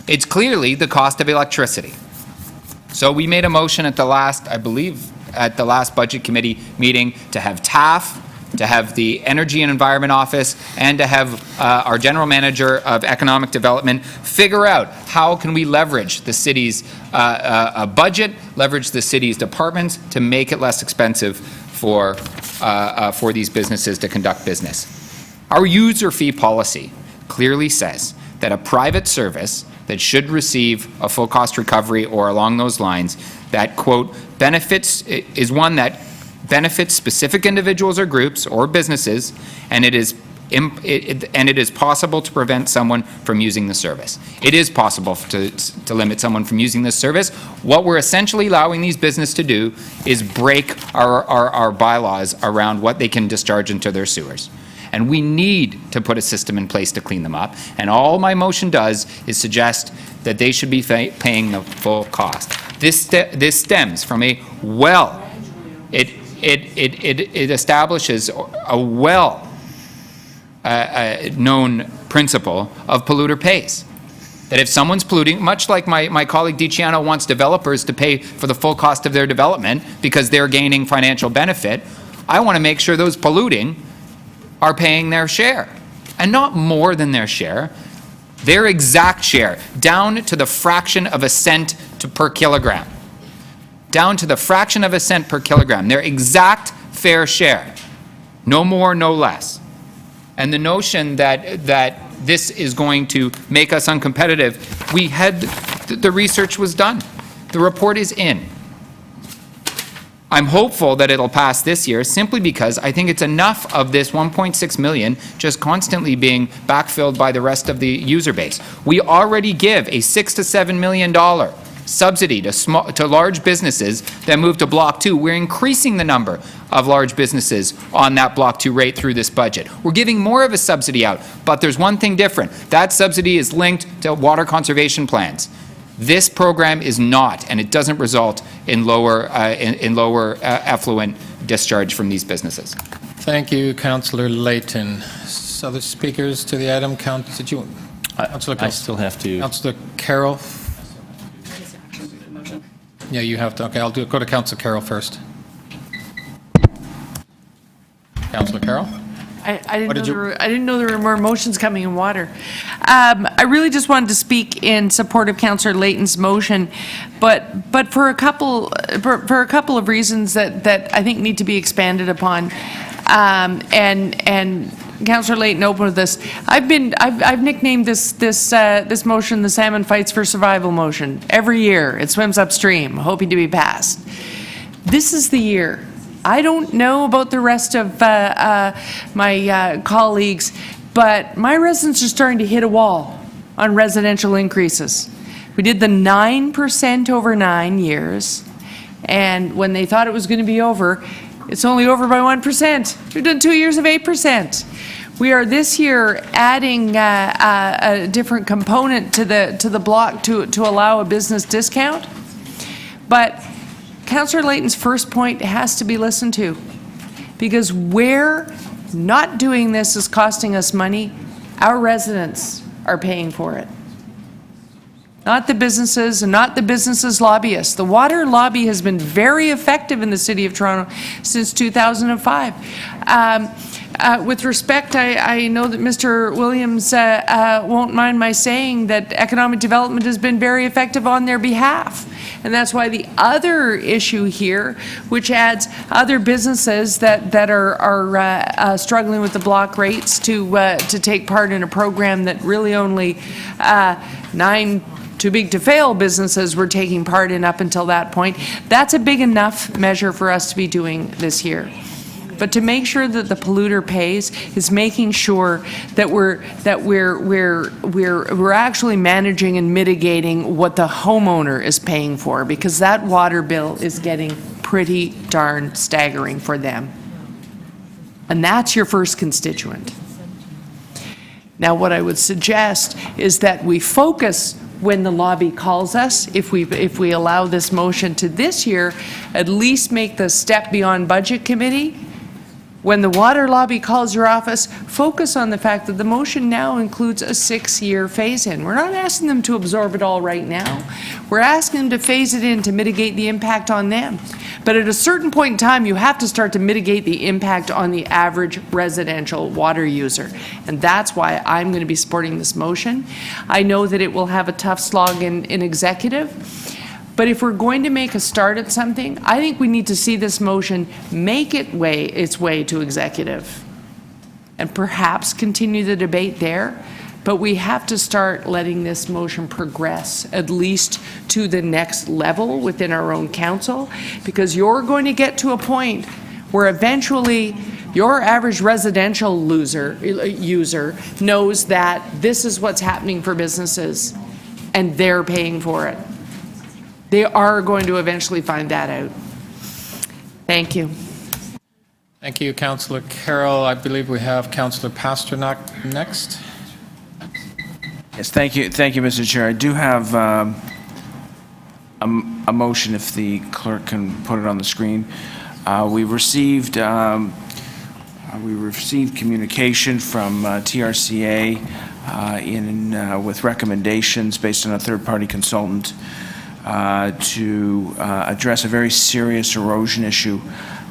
S2: It's clearly the cost of electricity. So we made a motion at the last, I believe, at the last Budget Committee meeting to have TAF, to have the Energy and Environment Office, and to have our General Manager of Economic Development figure out how can we leverage the city's budget, leverage the city's departments to make it less expensive for these businesses to conduct business. Our user fee policy clearly says that a private service that should receive a full cost recovery or along those lines, that, quote, benefits, is one that benefits specific individuals or groups or businesses, and it is possible to prevent someone from using the service. It is possible to limit someone from using this service. What we're essentially allowing these businesses to do is break our bylaws around what they can discharge into their sewers. And we need to put a system in place to clean them up. And all my motion does is suggest that they should be paying the full cost. This stems from a it establishes a known principle of polluter pays. That if someone's polluting, much like my colleague DiCiano wants developers to pay for the full cost of their development because they're gaining financial benefit, I want to make sure those polluting are paying their share, and not more than their share, their exact share, down to the fraction of a cent per kilogram. Down to the fraction of a cent per kilogram, their exact fair share. No more, no less. And the notion that this is going to make us uncompetitive, the research was done. The report is in. I'm hopeful that it'll pass this year simply because I think it's enough of this 1.6 million just constantly being backfilled by the rest of the user base. We already give a $6 to $7 million subsidy to large businesses that move to Block 2. We're increasing the number of large businesses on that Block 2 rate through this budget. We're giving more of a subsidy out, but there's one thing different. That subsidy is linked to water conservation plans. This program is not, and it doesn't result in lower effluent discharge from these businesses.
S1: Thank you, Councillor Layton. Other speakers to the item? Councillor
S10: I still have to.
S1: Councillor Carroll? Yeah, you have to. Okay, I'll go to Councillor Carroll first. Councillor Carroll?
S4: I didn't know there were more motions coming in water. I really just wanted to speak in support of Councillor Layton's motion, but for a couple of reasons that I think need to be expanded upon. And Councillor Layton opened with this. I've nicknamed this motion the Salmon Fights for Survival motion. Every year it swims upstream, hoping to be passed. This is the year. I don't know about the rest of my colleagues, but my residents are starting to hit a wall on residential increases. We did the 9% over 9 years, and when they thought it was going to be over, it's only over by 1%. We've done 2 years of 8%. We are this year adding a different component to the block to allow a business discount, but Councillor Layton's first point has to be listened to, because where not doing this is costing us money, our residents are paying for it. Not the businesses and not the businesses' lobbyists. The water lobby has been very effective in the City of Toronto since 2005. With respect, I know that Mr. Williams won't mind my saying that economic development has been very effective on their behalf. And that's why the other issue here, which adds other businesses that are struggling with the block rates to take part in a program that really only 9 too big to fail businesses were taking part in up until that point. That's a big enough measure for us to be doing this year. But to make sure that the polluter pays is making sure that we're actually managing and mitigating what the homeowner is paying for, because that water bill is getting pretty darn staggering for them. And that's your first constituent. Now, what I would suggest is that we focus when the lobby calls us, if we allow this motion to this year, at least make the step beyond Budget Committee. When the water lobby calls your office, focus on the fact that the motion now includes a 6-year phase-in. We're not asking them to absorb it all right now. We're asking them to phase it in to mitigate the impact on them. But at a certain point in time, you have to start to mitigate the impact on the average residential water user. And that's why I'm going to be supporting this motion. I know that it will have a tough slog in executive. But if we're going to make a start at something, I think we need to see this motion make its way to executive and perhaps continue the debate there. But we have to start letting this motion progress at least to the next level within our own council, because you're going to get to a point where eventually your average residential user knows that this is what's happening for businesses and they're paying for it. They are going to eventually find that out. Thank you.
S1: Thank you, Councillor Carroll. I believe we have Councillor Pasternak next.
S7: Yes, thank you, Mr. Chair. I do have a motion, if the clerk can put it on the screen. We received communication from TRCA with recommendations based on a third-party consultant to address a very serious erosion issue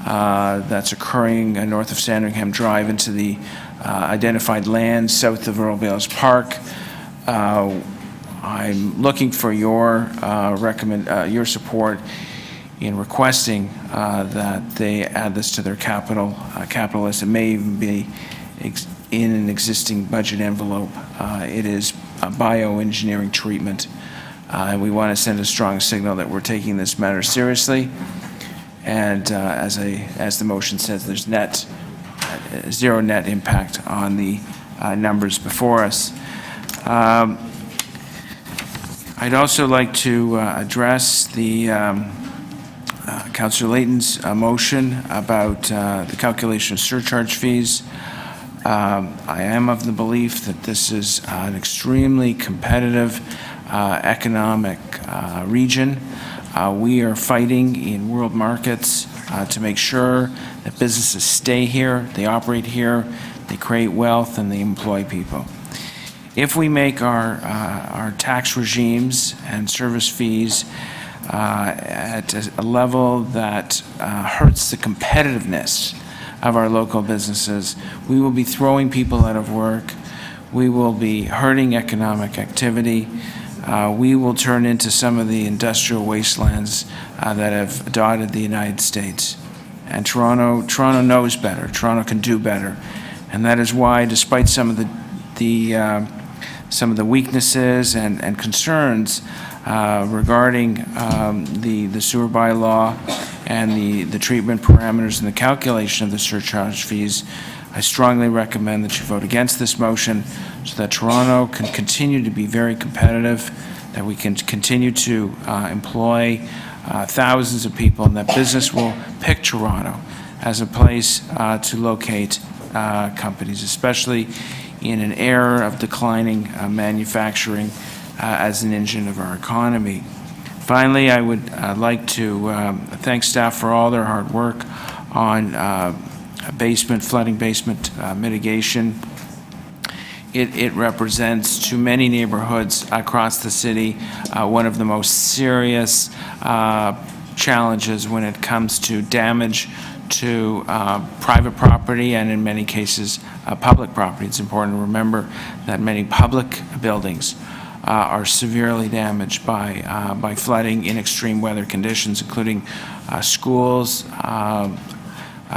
S7: that's occurring north of Sandringham Drive into the identified land south of Earl Bailey's Park. I'm looking for your support in requesting that they add this to their capital list. It may even be in an existing budget envelope. It is a bioengineering treatment. And we want to send a strong signal that we're taking this matter seriously. And as the motion says, there's zero net impact on the numbers before us. I'd also like to address the Councillor Layton's motion about the calculation of surcharge fees. I am of the belief that this is an extremely competitive economic region. We are fighting in world markets to make sure that businesses stay here, they operate here, they create wealth, and they employ people. If we make our tax regimes and service fees at a level that hurts the competitiveness of our local businesses. We will be throwing people out of work. We will be hurting economic activity. We will turn into some of the industrial wastelands that have dotted the United States. And Toronto knows better. Toronto can do better. And that is why, despite some of the weaknesses and concerns regarding the sewer bylaw and the treatment parameters and the calculation of the surcharge fees, I strongly recommend that you vote against this motion so that Toronto can continue to be very competitive, that we can continue to employ thousands of people, and that business will pick Toronto as a place to locate companies, especially in an era of declining manufacturing as an engine of our economy. Finally, I would like to thank staff for all their hard work on flooding basement mitigation. It represents, to many neighborhoods across the city, one of the most serious challenges when it comes to damage to private property and, in many cases, public property. It's important to remember that many public buildings are severely damaged by flooding in extreme weather conditions, including schools,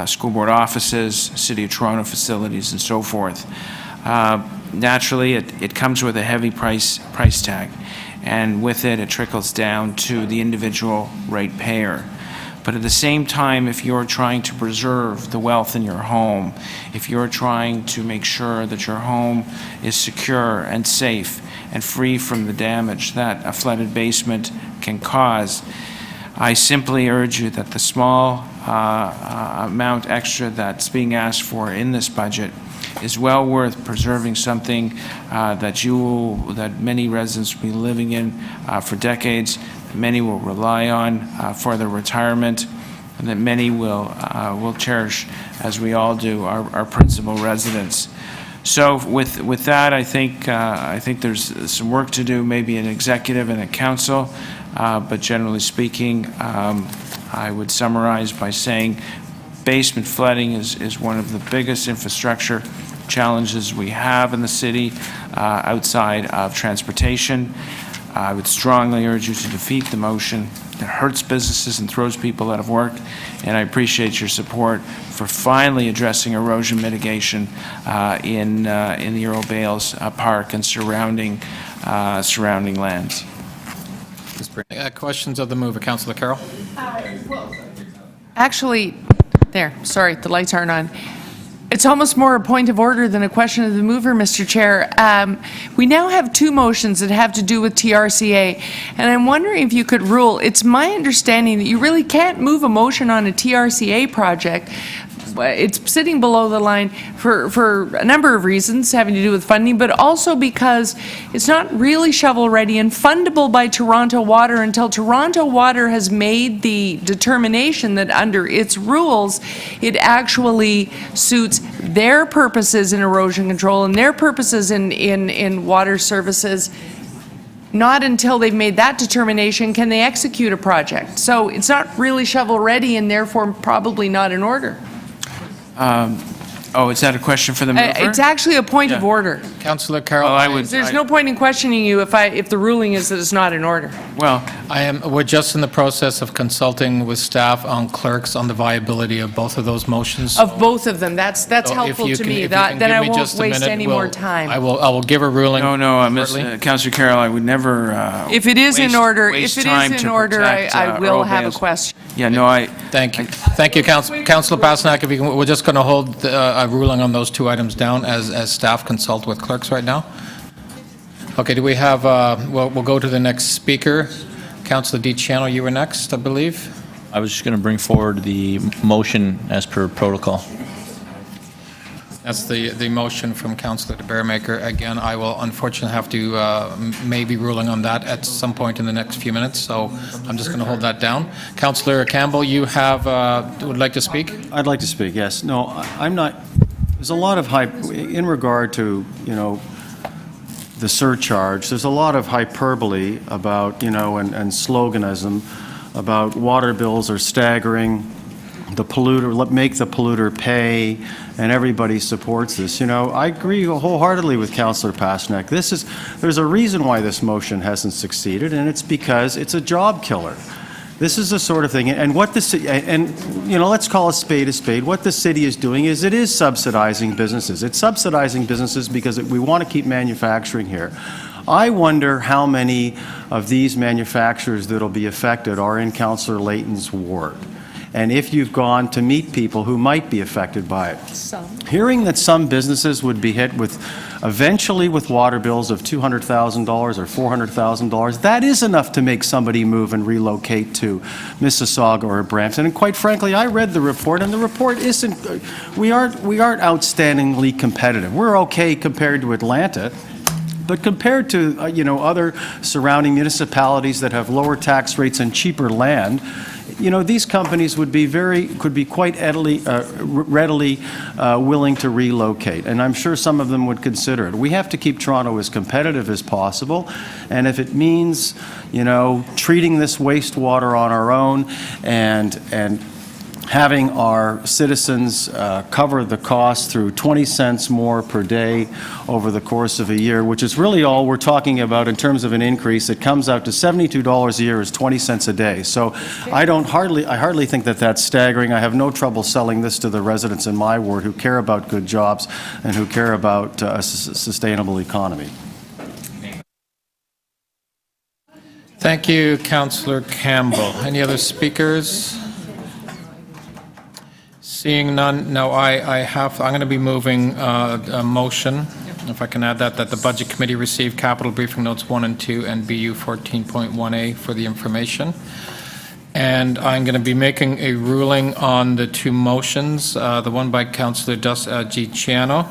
S7: school board offices, City of Toronto facilities, and so forth. Naturally, it comes with a heavy price tag, and with it trickles down to the individual ratepayer. But at the same time, if you're trying to preserve the wealth in your home, if you're trying to make sure that your home is secure and safe and free from the damage that a flooded basement can cause, I simply urge you that the small amount extra that's being asked for in this budget is well worth preserving something that many residents will be living in for decades, that many will rely on for their retirement, and that many will cherish, as we all do, our principal residence. So with that, I think there's some work to do, maybe an executive and a council, but generally speaking, I would summarize by saying basement flooding is one of the biggest infrastructure challenges we have in the city outside of transportation. I would strongly urge you to defeat the motion that hurts businesses and throws people out of work, and I appreciate your support for finally addressing erosion mitigation in the Earl Bales Park and surrounding lands.
S1: Questions of the mover, Councillor Carroll?
S4: Actually, sorry, the lights aren't on. It's almost more a point of order than a question of the mover, Mr. Chair. We now have two motions that have to do with TRCA, and I'm wondering if you could rule. It's my understanding that you really can't move a motion on a TRCA project. It's sitting below the line for a number of reasons having to do with funding, but also because it's not really shovel-ready and fundable by Toronto Water until Toronto Water has made the determination that under its rules, it actually suits their purposes in erosion control and their purposes in water services. Not until they've made that determination can they execute a project. So it's not really shovel-ready and therefore probably not in order.
S7: Is that a question for the mover?
S4: It's actually a point of order.
S1: Councillor Carroll,
S4: There's no point in questioning you if the ruling is that it's not in order.
S7: Well,
S1: we're just in the process of consulting with staff on clerks on the viability of both of those motions.
S4: Of both of them. That's
S1: So if
S4: helpful
S1: you
S4: to
S1: can-
S4: me.
S1: if you can
S4: Then
S1: give
S4: I
S1: me
S4: won't
S1: just a
S4: waste
S1: minute,
S4: any more
S1: we'll-
S4: time.
S1: I will give a ruling.
S7: no, Councillor Carroll, I would never
S4: If it is in order,
S7: waste time to protect,
S4: I will
S7: Earl
S4: have a
S7: Bales.
S4: question.
S7: Yeah, no,
S1: Thank you. Thank you, Councillor Pasternak. If you can, we're just going to hold a ruling on those two items down as staff consult with clerks right now. Okay, do we have, we'll go to the next speaker. Councillor DiCiano, you were next, I believe.
S11: I was just going to bring forward the motion as per protocol.
S1: That's the motion from Councillor de Bearmaker. Again, I will unfortunately have to maybe ruling on that at some point in the next few minutes, so I'm just going to hold that down. Councillor Campbell, you would like to speak?
S5: I'd like to speak, yes. No, I'm not, there's a lot of hype, in regard to, the surcharge, there's a lot of hyperbole about, and sloganism about water bills are staggering, the polluter, make the polluter pay, and everybody supports this. You know, I agree wholeheartedly with Councillor Pasternak. There's a reason why this motion hasn't succeeded, and it's because it's a job killer. This is the sort of thing, and what the city, and you know, let's call a spade a spade. What the city is doing is it is subsidizing businesses. It's subsidizing businesses because we want to keep manufacturing here. I wonder how many of these manufacturers that'll be affected are in Councillor Layton's ward, and if you've gone to meet people who might be affected by it. Hearing that some businesses would be hit with, eventually with water bills of $200,000 or $400,000, that is enough to make somebody move and relocate to Mississauga or Brampton. And quite frankly, I read the report, and the report isn't, we aren't outstandingly competitive. We're okay compared to Atlanta. But compared to, you know, other surrounding municipalities that have lower tax rates and cheaper land, you know, these companies could be quite readily willing to relocate, and I'm sure some of them would consider it. We have to keep Toronto as competitive as possible, and if it means, you know, treating this wastewater on our own and having our citizens cover the cost through 20 cents more per day over the course of a year, which is really all we're talking about in terms of an increase. It comes out to $72 a year is 20 cents a day. So I hardly think that that's staggering. I have no trouble selling this to the residents in my ward who care about good jobs and who care about a sustainable economy.
S1: Thank you, Councillor Campbell. Any other speakers? Seeing none, no, I'm going to be moving a motion, if I can add that the Budget Committee receive Capital Briefing Notes 1 and 2 and BU 14.1A for the information. And I'm going to be making a ruling on the two motions. The one by Councillor G. Ciano,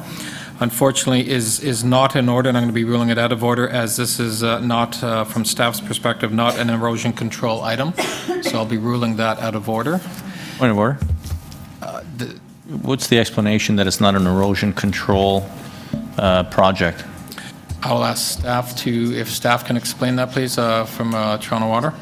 S1: unfortunately, is not in order, and I'm going to be ruling it out of order as this is not, from staff's perspective, not an erosion control item. So I'll be ruling that out of order.
S11: Point of order. What's the explanation that it's not an erosion control project?
S1: I'll ask staff if staff can explain that, please, from Toronto Water.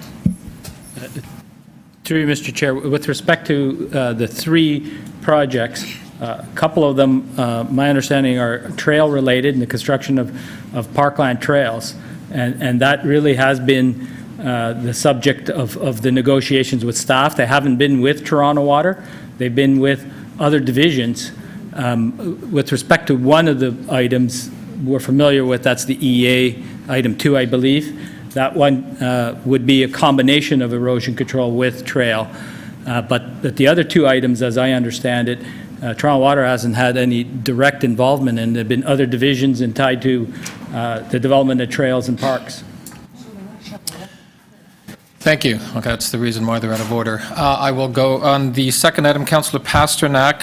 S6: Through you, Mr. Chair, with respect to the three projects, a couple of them, my understanding, are trail-related in the construction of parkland trails, and that really has been the subject of the negotiations with staff. They haven't been with Toronto Water. They've been with other divisions. With respect to one of the items we're familiar with, that's the EA, item 2, I believe. That one would be a combination of erosion control with trail. But the other two items, as I understand it, Toronto Water hasn't had any direct involvement in. There have been other divisions and tied to the development of trails and parks.
S1: Thank you. Okay, that's the reason why they're out of order. I will go on the second item, Councillor Pasternak.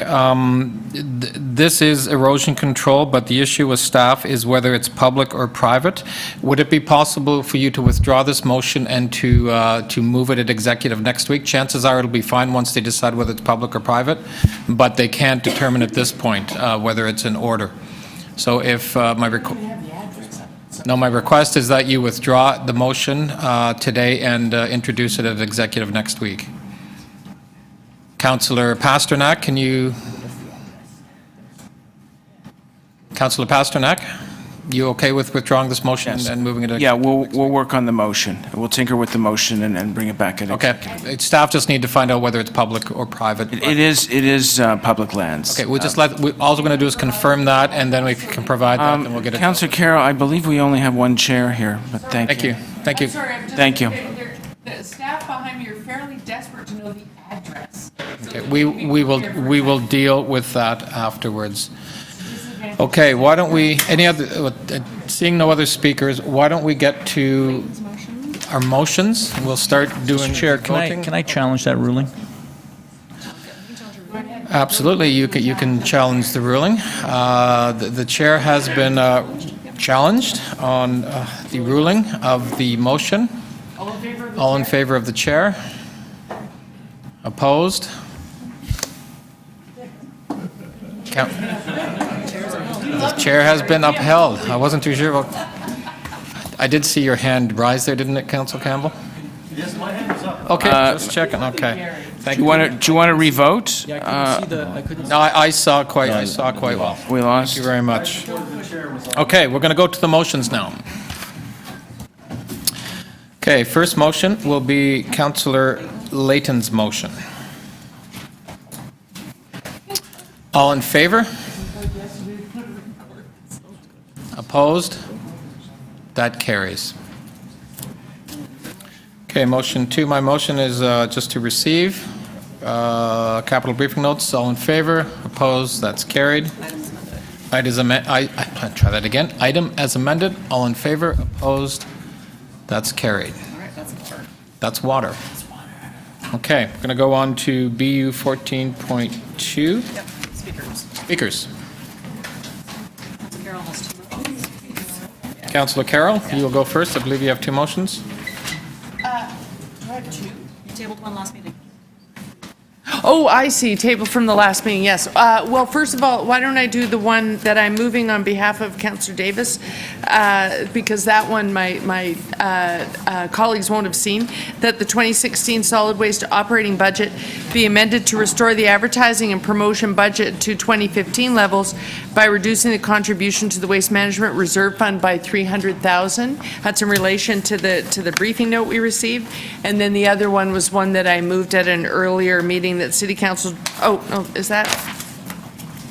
S1: This is erosion control, but the issue with staff is whether it's public or private. Would it be possible for you to withdraw this motion and to move it at executive next week? Chances are it'll be fine once they decide whether it's public or private, but they can't determine at this point whether it's in order. So if my request is that you withdraw the motion today and introduce it at executive next week. Councillor Pasternak, can you... Councillor Pasternak, you okay with withdrawing this motion and moving it?
S7: Yeah, we'll work on the motion. We'll tinker with the motion and bring it back at executive.
S1: Okay. Staff just need to find out whether it's public or private.
S7: It is public lands.
S1: Okay, we'll just all we're going to do is confirm that, and then we can provide that, and we'll get it.
S7: Councillor Carroll, I believe we only have one chair here, but thank you.
S1: Thank you.
S4: I'm sorry, I'm just,
S7: Thank you.
S4: The staff behind me are fairly desperate to know the address.
S1: Okay, we will deal with that afterwards. Okay, why don't we, seeing no other speakers, why don't we get to our motions? We'll start doing
S11: Chair,
S1: voting.
S11: can I challenge that ruling?
S1: Absolutely, you can challenge the ruling. The chair has been challenged on the ruling of the motion. All in favor of the chair? Opposed? The chair has been upheld. I wasn't too sure about... I did see your hand rise there, didn't it, Councillor Campbell?
S5: Yes, my hand is up.
S1: Okay, just checking, okay. Thank
S7: Do you want to revote?
S1: No, I saw quite well.
S7: We lost?
S1: Thank you very much. Okay, we're going to go to the motions now. Okay, first motion will be Councillor Layton's motion. All in favor? Opposed? That carries. Okay, motion two. My motion is just to receive capital briefing notes. All in favor? Opposed? That's carried. Try that again. Item as amended. All in favor? Opposed? That's carried. That's water. Okay, we're going to go on to BU 14.2. Speakers. Councillor Carroll, you will go first. I believe you have two motions.
S12: Do I have two? You tabled one last meeting.
S4: Oh, I see, table from the last meeting, yes. Well, first of all, why don't I do the one that I'm moving on behalf of Councillor Davis? Because that one, my colleagues won't have seen, that the 2016 solid waste operating budget be amended to restore the advertising and promotion budget to 2015 levels by reducing the contribution to the Waste Management Reserve Fund by $300,000. That's in relation to the briefing note we received. And then the other one was one that I moved at an earlier meeting that City Council, oh, no, is that?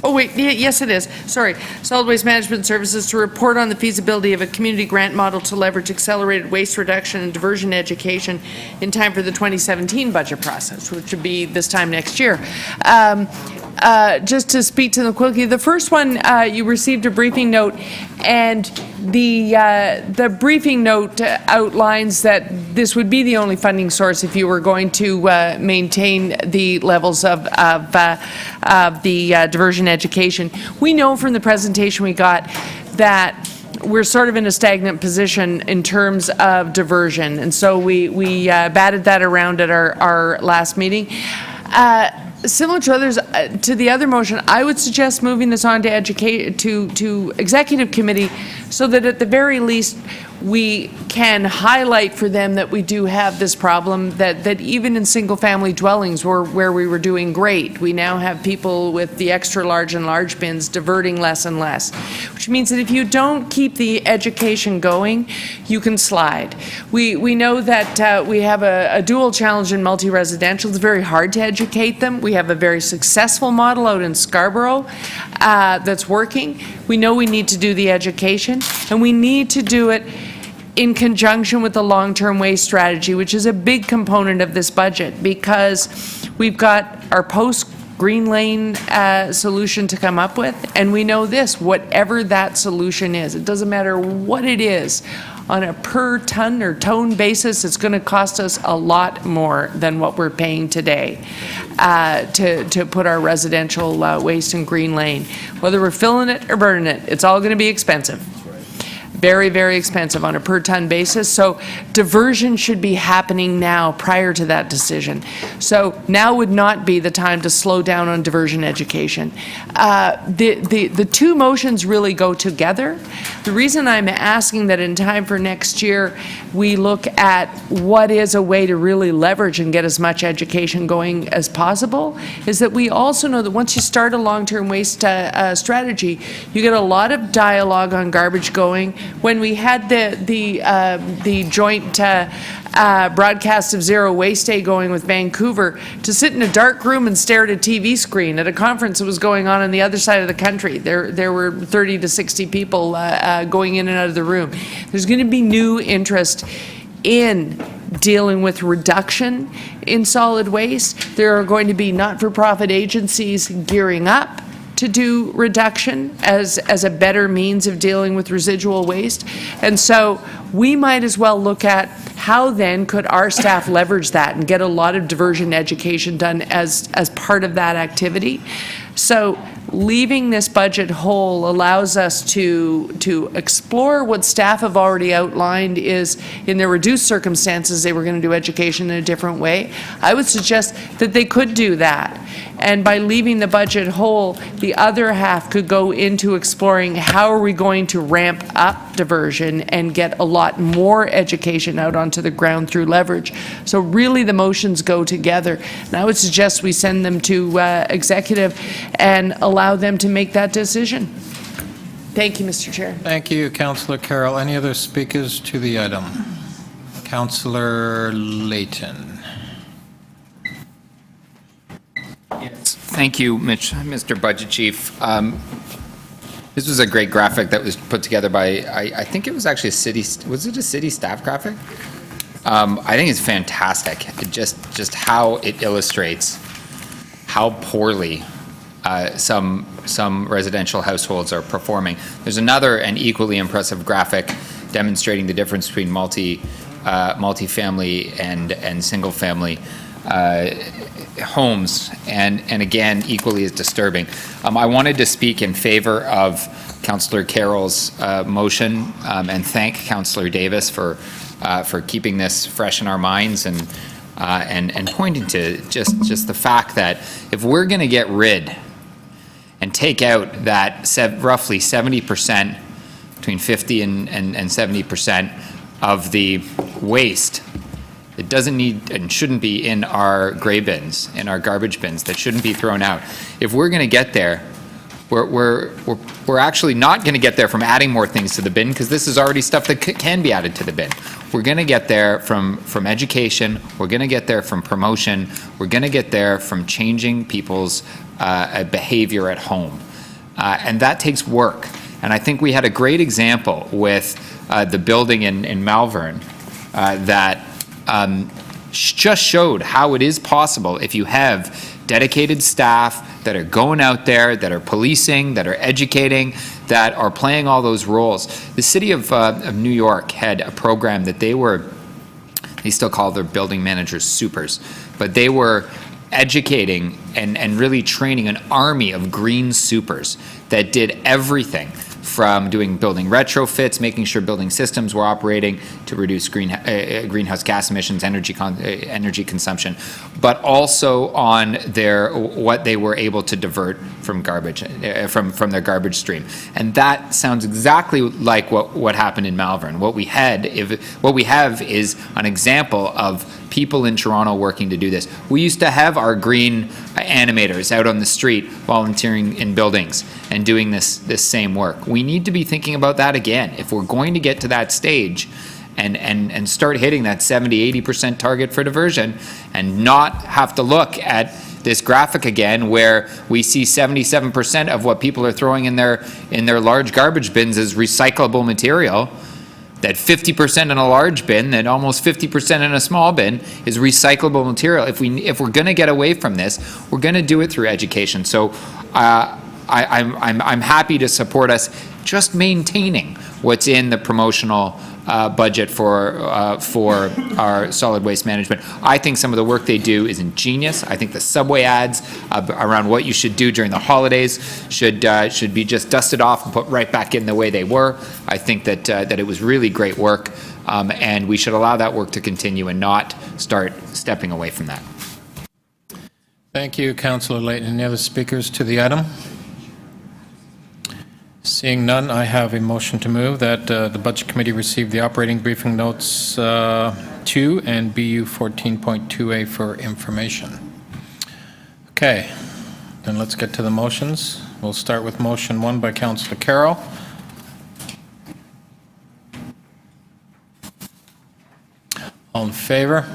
S4: Oh, wait, yes, it is. Sorry. Solid Waste Management Services to report on the feasibility of a community grant model to leverage accelerated waste reduction and diversion education in time for the 2017 budget process, which would be this time next year. Just to speak to them quickly, the first one, you received a briefing note, and the briefing note outlines that this would be the only funding source if you were going to maintain the levels of the diversion education. We know from the presentation we got that we're sort of in a stagnant position in terms of diversion, and so we batted that around at our last meeting. Similar to others, to the other motion, I would suggest moving this on to executive committee so that at the very least we can highlight for them that we do have this problem, that even in single-family dwellings where we were doing great, we now have people with the extra large and large bins diverting less and less, which means that if you don't keep the education going, you can slide. We know that we have a dual challenge in multi-residential. It's very hard to educate them. We have a very successful model out in Scarborough that's working. We know we need to do the education, and we need to do it in conjunction with the long-term waste strategy, which is a big component of this budget, because we've got our post-Green Lane solution to come up with, and we know this, whatever that solution is, it doesn't matter what it is, on a per ton or tone basis, it's going to cost us a lot more than what we're paying today to put our residential waste in Green Lane. Whether we're filling it or burning it, it's all going to be expensive. Very, very expensive on a per ton basis. So diversion should be happening now prior to that decision. So now would not be the time to slow down on diversion education. The two motions really go together. The reason I'm asking that in time for next year, we look at what is a way to really leverage and get as much education going as possible is that we also know that once you start a long-term waste strategy, you get a lot of dialogue on garbage going. When we had the joint broadcast of Zero Waste Day going with Vancouver, to sit in a dark room and stare at a TV screen at a conference that was going on the other side of the country. There were 30 to 60 people going in and out of the room. There's going to be new interest in dealing with reduction in solid waste. There are going to be not-for-profit agencies gearing up to do reduction as a better means of dealing with residual waste. And so we might as well look at how then could our staff leverage that and get a lot of diversion education done as part of that activity. So leaving this budget whole allows us to explore what staff have already outlined is in their reduced circumstances they were going to do education in a different way. I would suggest that they could do that And by leaving the budget whole, the other half could go into exploring how are we going to ramp up diversion and get a lot more education out onto the ground through leverage. So really, the motions go together. And I would suggest we send them to executive and allow them to make that decision. Thank you, Mr. Chair.
S1: Thank you, Councillor Carroll. Any other speakers to the item? Councillor Layton.
S2: Thank you, Mr. Budget Chief. This was a great graphic that was put together by, I think it was actually was it a city staff graphic? I think it's fantastic. Just how it illustrates how poorly some residential households are performing. There's another and equally impressive graphic demonstrating the difference between multifamily and single-family homes, and again, equally as disturbing. I wanted to speak in favor of Councillor Carroll's motion and thank Councillor Davis for keeping this fresh in our minds and pointing to just the fact that if we're going to get rid and take out that roughly 70%, between 50 and 70% of the waste, it doesn't need and shouldn't be in our gray bins, in our garbage bins, that shouldn't be thrown out. If we're going to get there, we're actually not going to get there from adding more things to the bin, because this is already stuff that can be added to the bin. We're going to get there from education. We're going to get there from promotion. We're going to get there from changing people's behavior at home. And that takes work. And I think we had a great example with the building in Malvern that just showed how it is possible if you have dedicated staff that are going out there, that are policing, that are educating, that are playing all those roles. The city of New York had a program that they still call their building managers supers, but they were educating and really training an army of green supers that did everything from doing building retrofits, making sure building systems were operating to reduce greenhouse gas emissions, energy consumption, but also on what they were able to divert from garbage, from their garbage stream. And that sounds exactly like what happened in Malvern. What we have is an example of people in Toronto working to do this. We used to have our green animators out on the street volunteering in buildings and doing this same work. We need to be thinking about that again. If we're going to get to that stage and start hitting that 70-80% target for diversion and not have to look at this graphic again where we see 77% of what people are throwing in their large garbage bins as recyclable material, that 50% in a large bin, that almost 50% in a small bin is recyclable material. If we're going to get away from this, we're going to do it through education. So I'm happy to support us just maintaining what's in the promotional budget for our solid waste management. I think some of the work they do is ingenious. I think the subway ads around what you should do during the holidays should be just dusted off and put right back in the way they were. I think that it was really great work, and we should allow that work to continue and not start stepping away from that.
S1: Thank you, Councillor Layton. Any other speakers to the item? Seeing none, I have a motion to move that the Budget Committee receive the operating briefing notes 2 and BU 14.2A for information. Okay, then let's get to the motions. We'll start with motion 1 by Councillor Carroll. All in favor?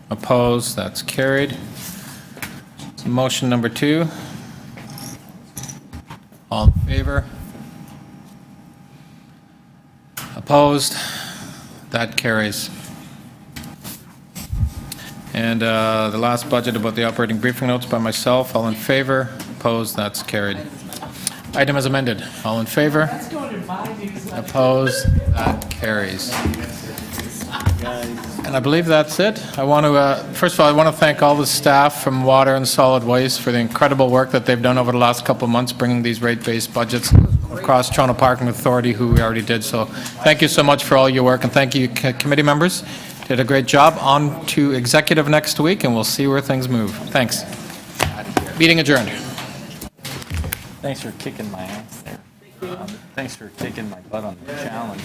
S1: Opposed? That's carried. Motion number 2. All in favor? Opposed? That carries. And the last budget about the operating briefing notes by myself. All in favor? Opposed? That's carried. Item as amended. All in favor? Opposed? That carries. And I believe that's it. I want to, first of all, I want to thank all the staff from Water and Solid Waste for the incredible work that they've done over the last couple of months, bringing these rate-based budgets across Toronto Parking Authority, who we already did. So thank you so much for all your work, and thank you, committee members. Did a great job. On to executive next week, and we'll see where things move. Thanks. Meeting adjourned.
S11: Thanks for kicking my ass there. Thanks for kicking my butt on the challenge.